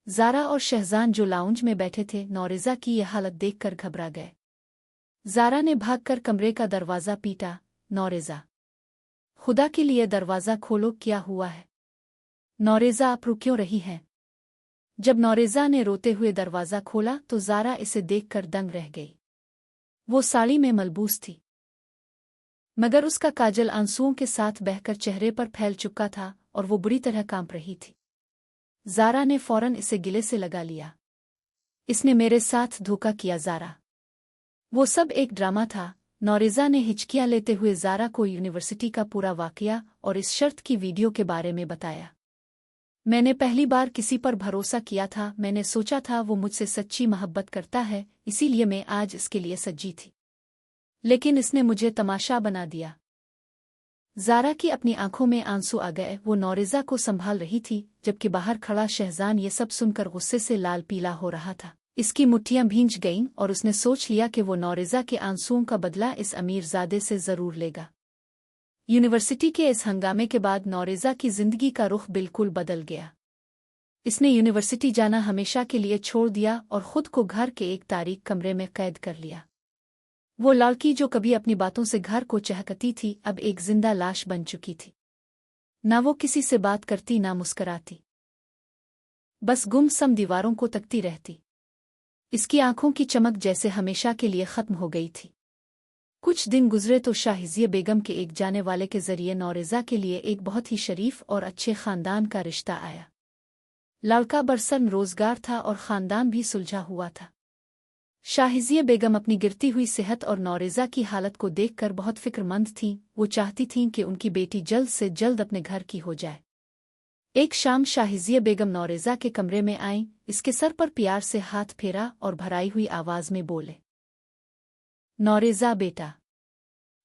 ज़ारा और शहजान जो लाउंज में बैठे थे, नौरेज़ा की यह हालत देखकर घबरा गए। ज़ारा ने भागकर कमरे का दरवाज़ा पीटा। नौरेज़ा, खुदा के लिए दरवाज़ा खोलो, क्या हुआ है? नौरेज़ा, आप रो क्यों रही हैं? जब नौरेज़ा ने रोते हुए दरवाज़ा खोला तो ज़ारा इसे देखकर दंग रह गई। वो साड़ी में मलबूस थी, मगर उसका काजल आंसुओं के साथ बहकर चेहरे पर फैल चुका था और वो बुरी तरह कांप रही थी। ज़ारा ने फौरन इसे गिले से लगा लिया। इसने मेरे साथ धोखा किया ज़ारा। वो सब एक ड्रामा था। नौरेज़ा ने हिचकियाँ लेते हुए ज़ारा को यूनिवर्सिटी का पूरा वाकया और इस शर्त की वीडियो के बारे में बताया। मैंने पहली बार किसी पर भरोसा किया था। मैंने सोचा था वो मुझसे सच्ची मोहब्बत करता है, इसीलिए मैं आज इसके लिए सजी थी, लेकिन इसने मुझे तमाशा बना दिया। ज़ारा की अपनी आंखों में आंसू आ गए। वो नौरेज़ा को संभाल रही थी, जबकि बाहर खड़ा शहजान ये सब सुनकर गुस्से से लाल पीला हो रहा था। इसकी मुट्ठियां भींच गईं और उसने सोच लिया कि वो नौरेज़ा के आंसुओं का बदला इस अमीरजादे से ज़रूर लेगा। यूनिवर्सिटी के इस हंगामे के बाद नौरेज़ा की जिंदगी का रुख बिल्कुल बदल गया। इसने यूनिवर्सिटी जाना हमेशा के लिए छोड़ दिया और खुद को घर के एक तारीक कमरे में कैद कर लिया। वो लड़की जो कभी अपनी बातों से घर को चहकती थी, अब एक जिंदा लाश बन चुकी थी। ना वो किसी से बात करती, ना मुस्कराती, बस गुमसम दीवारों को तकती रहती। इसकी आंखों की चमक जैसे हमेशा के लिए खत्म हो गई थी। कुछ दिन गुजरे तो शाहिजिया बेगम के एक जाने वाले के जरिए नौरेज़ा के लिए एक बहुत ही शरीफ और अच्छे खानदान का रिश्ता आया। लड़का बरसन रोजगार था और खानदान भी सुलझा हुआ था। शाहिजिया बेगम अपनी गिरती हुई सेहत और नौरेज़ा की हालत को देखकर बहुत फिक्रमंद थीं। वो चाहती थीं कि उनकी बेटी जल्द से जल्द अपने घर की हो जाए। एक शाम शाहिजिया बेगम नौरेज़ा के कमरे में आईं, इसके सर पर प्यार से हाथ फेरा और भराई हुई आवाज में बोले, नौरेज़ा बेटा,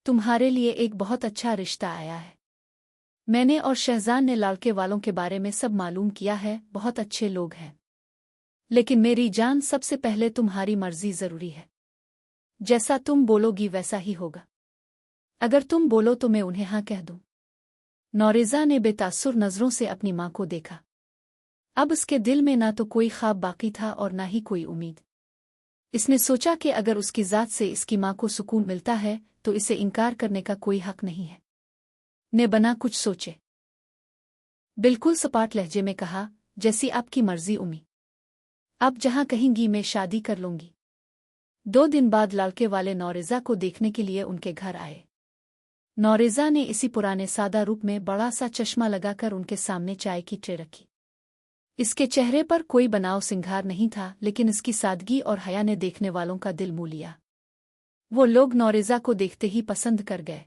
तुम्हारे लिए एक बहुत अच्छा रिश्ता आया है। मैंने और शहजान ने लड़के वालों के बारे में सब मालूम किया है, बहुत अच्छे लोग हैं। लेकिन मेरी जान, सबसे पहले तुम्हारी मर्जी जरूरी है। जैसा तुम बोलोगी वैसा ही होगा। अगर तुम बोलो तो मैं उन्हें हाँ कह दूं। नौरेज़ा ने बेतासुर नजरों से अपनी मां को देखा। अब उसके दिल में ना तो कोई ख्वाब बाकी था और ना ही कोई उम्मीद। इसने सोचा कि अगर उसकी जात से इसकी मां को सुकून मिलता है तो इसे इनकार करने का कोई हक नहीं है। ने बना कुछ सोचे बिल्कुल सपाट लहजे में कहा, जैसी आपकी मर्जी उम्मी, आप जहां कहेंगी मैं शादी कर लूंगी। 2 दिन बाद लड़के वाले नौरेज़ा को देखने के लिए उनके घर आए। नौरेज़ा ने इसी पुराने सादा रूप में बड़ा सा चश्मा लगाकर उनके सामने चाय की ट्रे रखी। इसके चेहरे पर कोई बनाव सिंगार नहीं था, लेकिन इसकी सादगी और हया ने देखने वालों का दिल मोह लिया। वो लोग नौरेज़ा को देखते ही पसंद कर गए।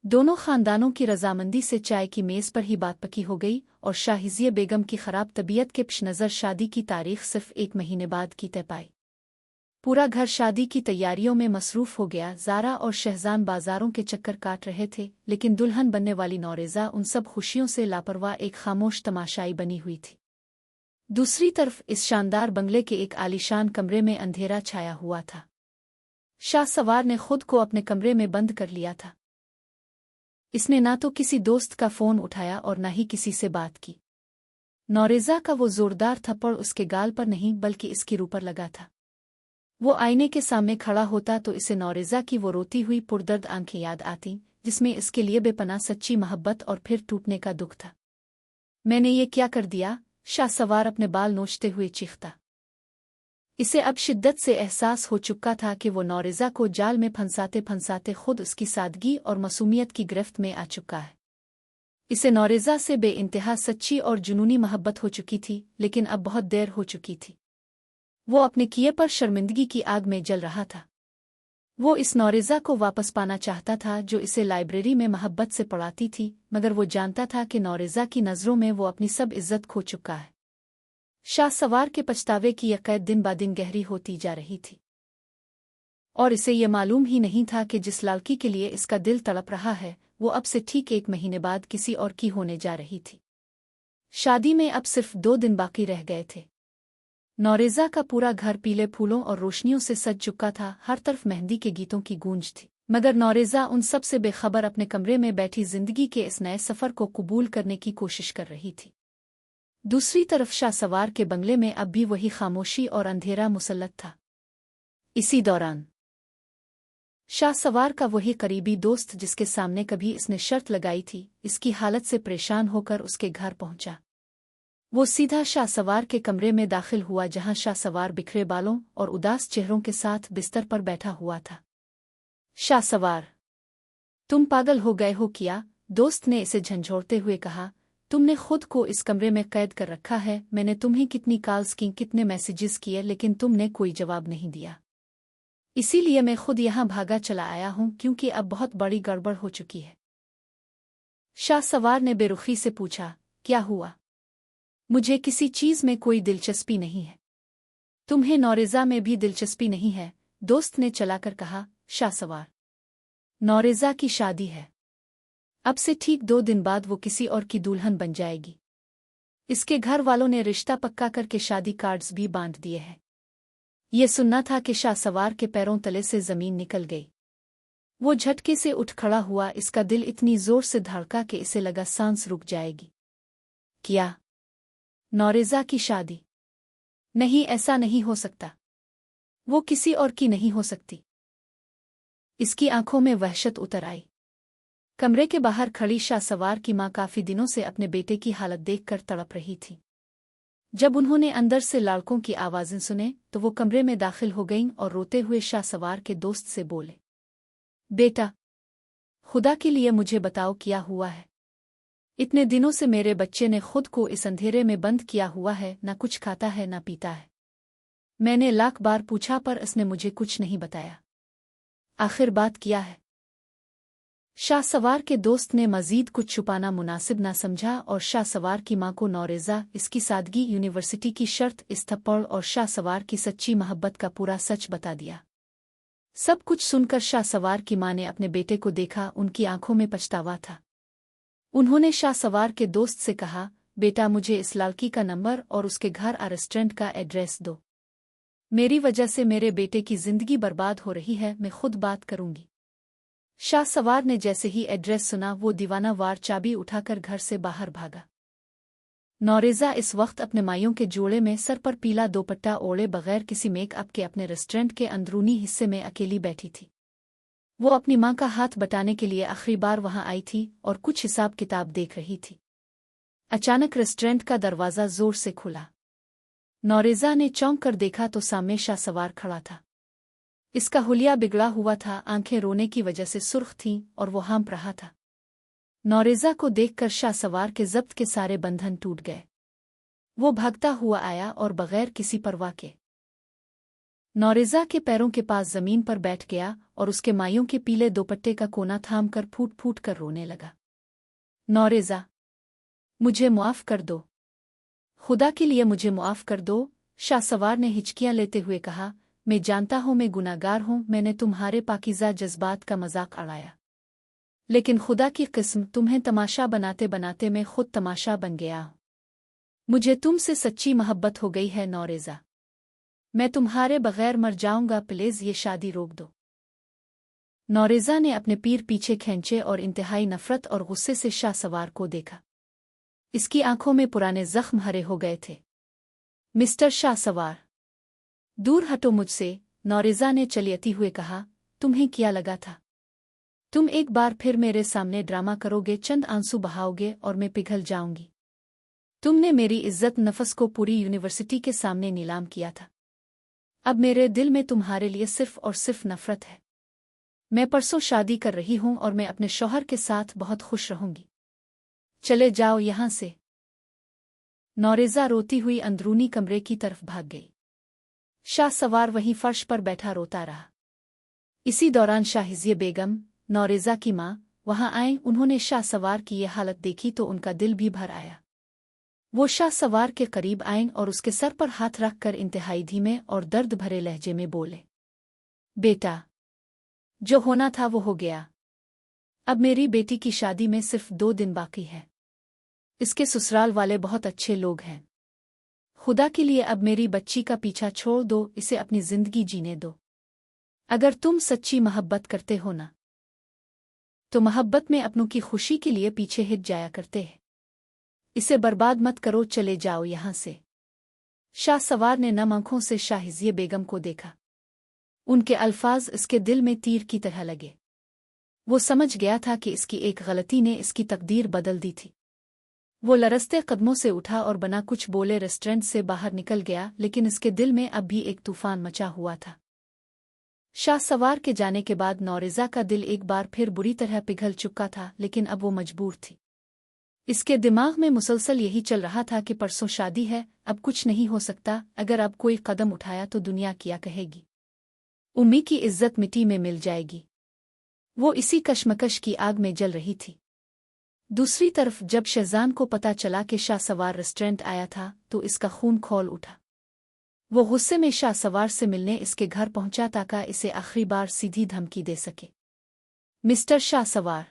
दोनों खानदानों की रजामंदी से चाय की मेज़ पर ही बात पकी हो गई और शाहिजिया बेगम की खराब तबीयत के पेश नज़र शादी की तारीख सिर्फ 1 महीने बाद की तय पाई। पूरा घर शादी की तैयारियों में मसरूफ हो गया। ज़ारा और शहजान बाजारों के चक्कर काट रहे थे, लेकिन दुल्हन बनने वाली नौरेज़ा उन सब खुशियों से लापरवाह एक खामोश तमाशाई बनी हुई थी। दूसरी तरफ इस शानदार बंगले के एक आलीशान कमरे में अंधेरा छाया हुआ था। शाहसवार ने खुद को अपने कमरे में बंद कर लिया था। इसने ना तो किसी दोस्त का फ़ोन उठाया और ना ही किसी से बात की। नौरेज़ा का वो जोरदार थप्पड़ उसके गाल पर नहीं बल्कि इसकी रूह पर लगा था। वो आईने के सामने खड़ा होता तो इसे नौरेज़ा की वो रोती हुई पुरदर्द आंखें याद आती, जिसमें इसके लिए बेपनाह सच्ची मोहब्बत और फिर टूटने का दुख था। मैंने ये क्या कर दिया? शाहसवार अपने बाल नोचते हुए चीखता। इसे अब शिद्दत से एहसास हो चुका था कि वो नौरेज़ा को जाल में फंसाते फंसाते खुद उसकी सादगी और मासूमियत की गिरफ्त में आ चुका है। इसे नौरेज़ा से बेइंतहा सच्ची और जुनूनी मोहब्बत हो चुकी थी, लेकिन अब बहुत देर हो चुकी थी। वो अपने किए पर शर्मिंदगी की आग में जल रहा था। वो इस नौरेज़ा को वापस पाना चाहता था जो इसे लाइब्रेरी में मोहब्बत से पढ़ाती थी, मगर वो जानता था कि नौरेज़ा की नज़रों में वो अपनी सब इज्जत खो चुका है। शाहसवार के पछतावे की यह कैद दिन ब दिन गहरी होती जा रही थी, और इसे ये मालूम ही नहीं था कि जिस लड़की के लिए इसका दिल तड़प रहा है वो अब से ठीक 1 महीने बाद किसी और की होने जा रही थी। शादी में अब सिर्फ 2 दिन बाकी रह गए थे। नौरेज़ा का पूरा घर पीले फूलों और रोशनियों से सज चुका था, हर तरफ मेहंदी के गीतों की गूंज थी, मगर नौरेज़ा उन सब से बेखबर अपने कमरे में बैठी जिंदगी के इस नए सफ़र को कबूल करने की कोशिश कर रही थी। दूसरी तरफ शाहसवार के बंगले में अब भी वही खामोशी और अंधेरा मुसल्लत था। इसी दौरान शाहसवार का वही करीबी दोस्त जिसके सामने कभी इसने शर्त लगाई थी, इसकी हालत से परेशान होकर उसके घर पहुंचा। वो सीधा शाहसवार के कमरे में दाखिल हुआ जहां शाहसवार बिखरे बालों और उदास चेहरों के साथ बिस्तर पर बैठा हुआ था। शाहसवार, तुम पागल हो गए हो क्या? दोस्त ने इसे झंझोड़ते हुए कहा। तुमने खुद को इस कमरे में कैद कर रखा है। मैंने तुम्हें कितनी कॉल्स की, कितने मैसेजेस किए, लेकिन तुमने कोई जवाब नहीं दिया। इसीलिए मैं खुद यहां भागा चला आया हूं, क्योंकि अब बहुत बड़ी गड़बड़ हो चुकी है। शाहसवार ने बेरुखी से पूछा, क्या हुआ? मुझे किसी चीज में कोई दिलचस्पी नहीं है। तुम्हें नौरेज़ा में भी दिलचस्पी नहीं है? दोस्त ने चलाकर कहा। शाहसवार, नौरेज़ा की शादी है। अब से ठीक 2 दिन बाद वो किसी और की दुल्हन बन जाएगी। इसके घर वालों ने रिश्ता पक्का करके शादी कार्ड्स भी बांध दिए हैं। ये सुनना था कि शाहसवार के पैरों तले से जमीन निकल गई। वो झटके से उठ खड़ा हुआ, इसका दिल इतनी जोर से धड़का कि इसे लगा सांस रुक जाएगी। क्या? नौरेज़ा की शादी? नहीं, ऐसा नहीं हो सकता। वो किसी और की नहीं हो सकती। इसकी आंखों में वहशत उतर आई। कमरे के बाहर खड़ी शाहसवार की मां काफी दिनों से अपने बेटे की हालत देखकर तड़प रही थी। जब उन्होंने अंदर से लड़कों की आवाज़ें सुने तो वो कमरे में दाखिल हो गईं और रोते हुए शाहसवार के दोस्त से बोले, बेटा, खुदा के लिए मुझे बताओ क्या हुआ है? इतने दिनों से मेरे बच्चे ने खुद को इस अंधेरे में बंद किया हुआ है, ना कुछ खाता है ना पीता है। मैंने लाख बार पूछा पर इसने मुझे कुछ नहीं बताया। आखिर बात क्या है? शाहसवार के दोस्त ने मजीद कुछ छुपाना मुनासिब ना समझा और शाहसवार की मां को नौरेज़ा, इसकी सादगी, यूनिवर्सिटी की शर्त, इस थप्पड़ और शाहसवार की सच्ची मोहब्बत का पूरा सच बता दिया। सब कुछ सुनकर शाहसवार की मां ने अपने बेटे को देखा, उनकी आंखों में पछतावा था। उन्होंने शाहसवार के दोस्त से कहा, बेटा, मुझे इस लड़की का नंबर और उसके घर और रेस्टोरेंट का एड्रेस दो। मेरी वजह से मेरे बेटे की जिंदगी बर्बाद हो रही है, मैं खुद बात करूंगी। शाहसवार ने जैसे ही एड्रेस सुना वो दीवाना वार चाबी उठाकर घर से बाहर भागा। नौरेज़ा इस वक्त अपने माइयों के जोड़े में सर पर पीला दोपट्टा ओढ़े बगैर किसी मेकअप के अपने रेस्टोरेंट के अंदरूनी हिस्से में अकेली बैठी थी। वो अपनी मां का हाथ बटाने के लिए आखिरी बार वहां आई थी और कुछ हिसाब किताब देख रही थी। अचानक रेस्टोरेंट का दरवाज़ा जोर से खुला। नौरेज़ा ने चौंक कर देखा तो सामने शाहसवार खड़ा था। इसका हुलिया बिगड़ा हुआ था, आंखें रोने की वजह से सुर्ख थीं और वो हाँफ रहा था। नौरेज़ा को देखकर शाहसवार के ज़ब्त के सारे बंधन टूट गए। वो भागता हुआ आया और बगैर किसी परवाह के नौरेज़ा के पैरों के पास ज़मीन पर बैठ गया और उसके माइयों के पीले दोपट्टे का कोना थाम कर फूट फूट कर रोने लगा। नौरेज़ा, मुझे मुआफ़ कर दो, खुदा के लिए मुझे मुआफ़ कर दो। शाहसवार ने हिचकियां लेते हुए कहा, मैं जानता हूं मैं गुनाहगार हूं, मैंने तुम्हारे पाकीज़ा जज्बात का मजाक उड़ाया, लेकिन खुदा की किस्म, तुम्हें तमाशा बनाते बनाते मैं खुद तमाशा बन गया हूं। मुझे तुमसे सच्ची मोहब्बत हो गई है नौरेज़ा, मैं तुम्हारे बगैर मर जाऊंगा, प्लीज़ ये शादी रोक दो। नौरेज़ा ने अपने पीर पीछे खींचे और इंतहाई नफरत और गुस्से से शाहसवार को देखा। इसकी आंखों में पुराने जख्म हरे हो गए थे। मिस्टर शाहसवार, दूर हटो मुझसे, नौरेज़ा ने चलियती हुए कहा। तुम्हें क्या लगा था तुम एक बार फिर मेरे सामने ड्रामा करोगे, चंद आंसू बहाओगे और मैं पिघल जाऊंगी? तुमने मेरी इज्जत नफस को पूरी यूनिवर्सिटी के सामने नीलाम किया था। अब मेरे दिल में तुम्हारे लिए सिर्फ और सिर्फ नफरत है। मैं परसों शादी कर रही हूं और मैं अपने शौहर के साथ बहुत खुश रहूंगी। चले जाओ यहाँ से। नौरेज़ा रोती हुई अंदरूनी कमरे की तरफ भाग गई। शाह सवार वहीं फर्श पर बैठा रोता रहा। इसी दौरान शाहिज़िया बेगम, नौरेज़ा की माँ, वहां आए। उन्होंने शाह सवार की ये हालत देखी तो उनका दिल भी भर आया। वो शाह सवार के करीब आए और उसके सर पर हाथ रखकर इंतहाई धीमे और दर्द भरे लहजे में बोले, बेटा, जो होना था वो हो गया। अब मेरी बेटी की शादी में सिर्फ 2 दिन बाकी है। इसके ससुराल वाले बहुत अच्छे लोग हैं। खुदा के लिए अब मेरी बच्ची का पीछा छोड़ दो, इसे अपनी जिंदगी जीने दो। अगर तुम सच्ची मोहब्बत करते हो ना, तो मोहब्बत में अपनों की खुशी के लिए पीछे हट जाया करते हैं। इसे बर्बाद मत करो, चले जाओ यहाँ से। शाह सवार ने नम आंखों से शाहिज़िया बेगम को देखा। उनके अल्फाज इसके दिल में तीर की तरह लगे। वो समझ गया था कि इसकी एक गलती ने इसकी तकदीर बदल दी थी। वो लरसते कदमों से उठा और बिना कुछ बोले रेस्टोरेंट से बाहर निकल गया, लेकिन इसके दिल में अब भी एक तूफान मचा हुआ था। शाह सवार के जाने के बाद नौरेज़ा का दिल एक बार फिर बुरी तरह पिघल चुका था, लेकिन अब वो मजबूर थी। इसके दिमाग में मुसलसल यही चल रहा था कि परसों शादी है, अब कुछ नहीं हो सकता। अगर अब कोई कदम उठाया तो दुनिया क्या कहेगी। उम्मी की इज्जत मिट्टी में मिल जाएगी। वो इसी कशमकश की आग में जल रही थी। दूसरी तरफ जब शहजान को पता चला कि शाह सवार रेस्टोरेंट आया था तो इसका खून खौल उठा। वो गुस्से में शाह सवार से मिलने इसके घर पहुंचा ताकि इसे आखिरी बार सीधी धमकी दे सके। मिस्टर शाह सवार,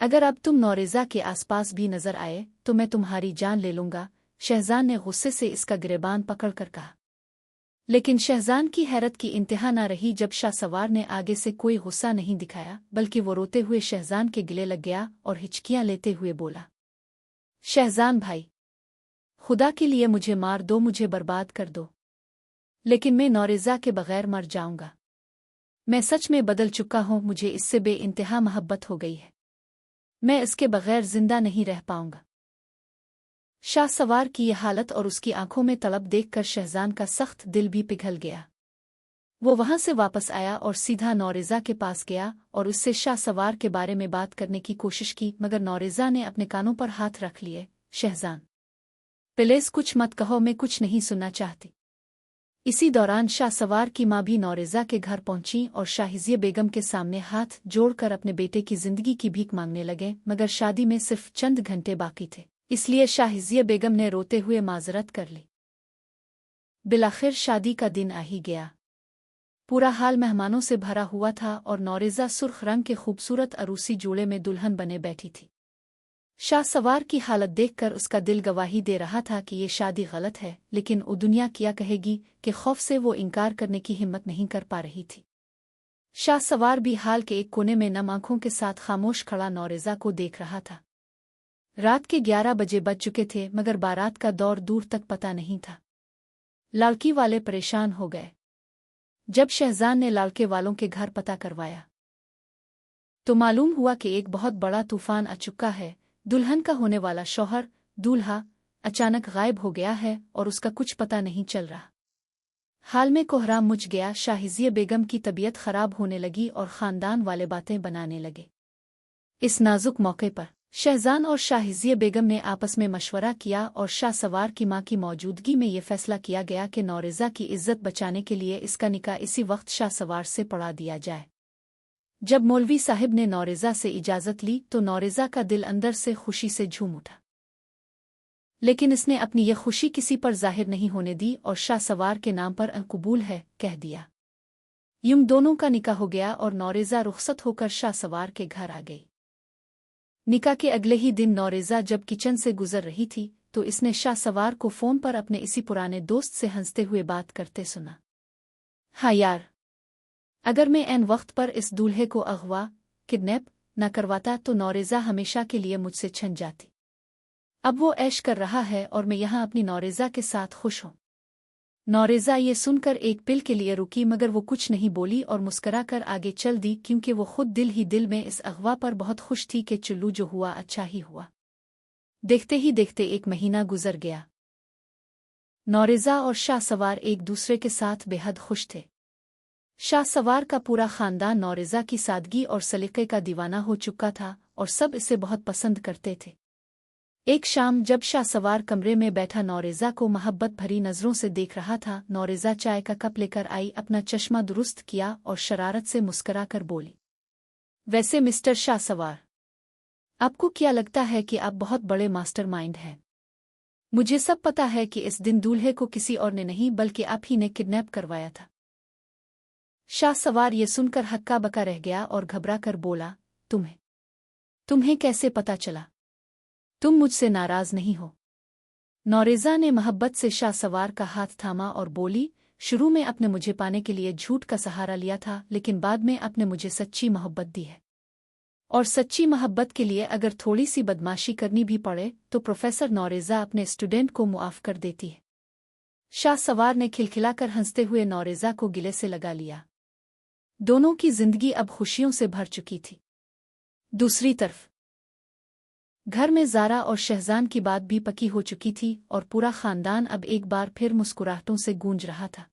अगर अब तुम नौरेज़ा के आसपास भी नजर आए तो मैं तुम्हारी जान ले लूंगा, शहजान ने गुस्से से इसका गिरेबान पकड़कर कहा। लेकिन शहजान की हैरत की इंतहा न रही जब शाह सवार ने आगे से कोई गुस्सा नहीं दिखाया, बल्कि वो रोते हुए शहजान के गले लग गया और हिचकियां लेते हुए बोला, शहजान भाई, खुदा के लिए मुझे मार दो, मुझे बर्बाद कर दो, लेकिन मैं नौरेज़ा के बगैर मर जाऊंगा। मैं सच में बदल चुका हूं, मुझे इससे बेइंतहा मोहब्बत हो गई है। मैं इसके बगैर जिंदा नहीं रह पाऊंगा। शाह सवार की यह हालत और उसकी आंखों में तलब देखकर शहजान का सख्त दिल भी पिघल गया। वो वहां से वापस आया और सीधा नौरेज़ा के पास गया और उससे शाह सवार के बारे में बात करने की कोशिश की, मगर नौरेज़ा ने अपने कानों पर हाथ रख लिए। शहजान, प्लीज कुछ मत कहो, मैं कुछ नहीं सुनना चाहती। इसी दौरान शाह सवार की माँ भी नौरेज़ा के घर पहुंची और शाहिज़िया बेगम के सामने हाथ जोड़कर अपने बेटे की जिंदगी की भीख मांगने लगे, मगर शादी में सिर्फ चंद घंटे बाकी थे, इसलिए शाहिज़िया बेगम ने रोते हुए माजरत कर ली। बिलाखिर शादी का दिन आ ही गया। पूरा हाल मेहमानों से भरा हुआ था और नौरेज़ा सुर्ख रंग के खूबसूरत अरूसी जोड़े में दुल्हन बने बैठी थी। शाह सवार की हालत देखकर उसका दिल गवाही दे रहा था कि ये शादी गलत है, लेकिन वो दुनिया क्या कहेगी कि खौफ से वो इनकार करने की हिम्मत नहीं कर पा रही थी। शाह सवार भी हाल के एक कोने में नम आंखों के साथ खामोश खड़ा नौरेज़ा को देख रहा था। रात के 11 बजे बज चुके थे, मगर बारात का दौर दूर तक पता नहीं था। लाड़की वाले परेशान हो गए। जब शहजान ने लाड़के वालों के घर पता करवाया तो मालूम हुआ कि एक बहुत बड़ा तूफान आ चुका है। दुल्हन का होने वाला शौहर, दूल्हा, अचानक गायब हो गया है और उसका कुछ पता नहीं चल रहा। हाल में कोहराम मुझ गया। शाहिज़िया बेगम की तबीयत खराब होने लगी और खानदान वाले बातें बनाने लगे। इस नाजुक मौके पर शहजान और शाहिज़िया बेगम ने आपस में मशवरा किया और शाह सवार की मां की मौजूदगी में ये फैसला किया गया कि नौरेज़ा की इज्जत बचाने के लिए इसका निकाह इसी वक्त शाह सवार से पढ़ा दिया जाए। जब मौलवी साहिब ने नौरेज़ा से इजाज़त ली तो नौरेज़ा का दिल अंदर से खुशी से झूम उठा, लेकिन इसने अपनी यह खुशी किसी पर जाहिर नहीं होने दी और शाह सवार के नाम पर कबूल है कह दिया। यूं दोनों का निकाह हो गया और नौरेज़ा रुखसत होकर शाह सवार के घर आ गई। निकाह के अगले ही दिन नौरेज़ा जब किचन से गुजर रही थी तो इसने शाह सवार को फ़ोन पर अपने इसी पुराने दोस्त से हंसते हुए बात करते सुना। हाँ यार, अगर मैं ऐन वक्त पर इस दूल्हे को अगवा किडनैप न करवाता तो नौरेज़ा हमेशा के लिए मुझसे छिन जाती। अब वो ऐश कर रहा है और मैं यहाँ अपनी नौरेज़ा के साथ खुश हूँ। नौरेज़ा ये सुनकर एक पिल के लिए रुकी, मगर वो कुछ नहीं बोली और मुस्कराकर आगे चल दी, क्योंकि वो खुद दिल ही दिल में इस अगवा पर बहुत खुश थी कि चुल्लू जो हुआ अच्छा ही हुआ। देखते ही देखते 1 महीना गुजर गया। नौरेज़ा और शाह सवार एक दूसरे के साथ बेहद खुश थे। शाह सवार का पूरा खानदान नौरेज़ा की सादगी और सलीक़े का दीवाना हो चुका था और सब इसे बहुत पसंद करते थे। एक शाम जब शाहसवार कमरे में बैठा नौरेज़ा को मोहब्बत भरी नज़रों से देख रहा था, नौरेज़ा चाय का कप लेकर आई, अपना चश्मा दुरुस्त किया और शरारत से मुस्कराकर बोली, वैसे मिस्टर शाहसवार, आपको क्या लगता है कि आप बहुत बड़े मास्टरमाइंड हैं? मुझे सब पता है कि इस दिन दूल्हे को किसी और ने नहीं बल्कि आप ही ने किडनैप करवाया था। शाहसवार ये सुनकर हक्का बका रह गया और घबरा कर बोला, तुम्हें कैसे पता चला? तुम मुझसे नाराज नहीं हो? नौरेज़ा ने मोहब्बत से शाहसवार का हाथ थामा और बोली, शुरू में आपने मुझे पाने के लिए झूठ का सहारा लिया था, लेकिन बाद में आपने मुझे सच्ची मोहब्बत दी है। और सच्ची मोहब्बत के लिए अगर थोड़ी सी बदमाशी करनी भी पड़े तो प्रोफेसर नौरेज़ा अपने स्टूडेंट को मुआफ़ कर देती है। शाहसवार ने खिलखिलाकर हंसते हुए नौरेज़ा को गिले से लगा लिया। दोनों की जिंदगी अब खुशियों से भर चुकी थी। दूसरी तरफ घर में ज़ारा और शहजान की बात भी पक्की हो चुकी थी और पूरा खानदान अब एक बार फिर मुस्कुराहटों से गूंज रहा था।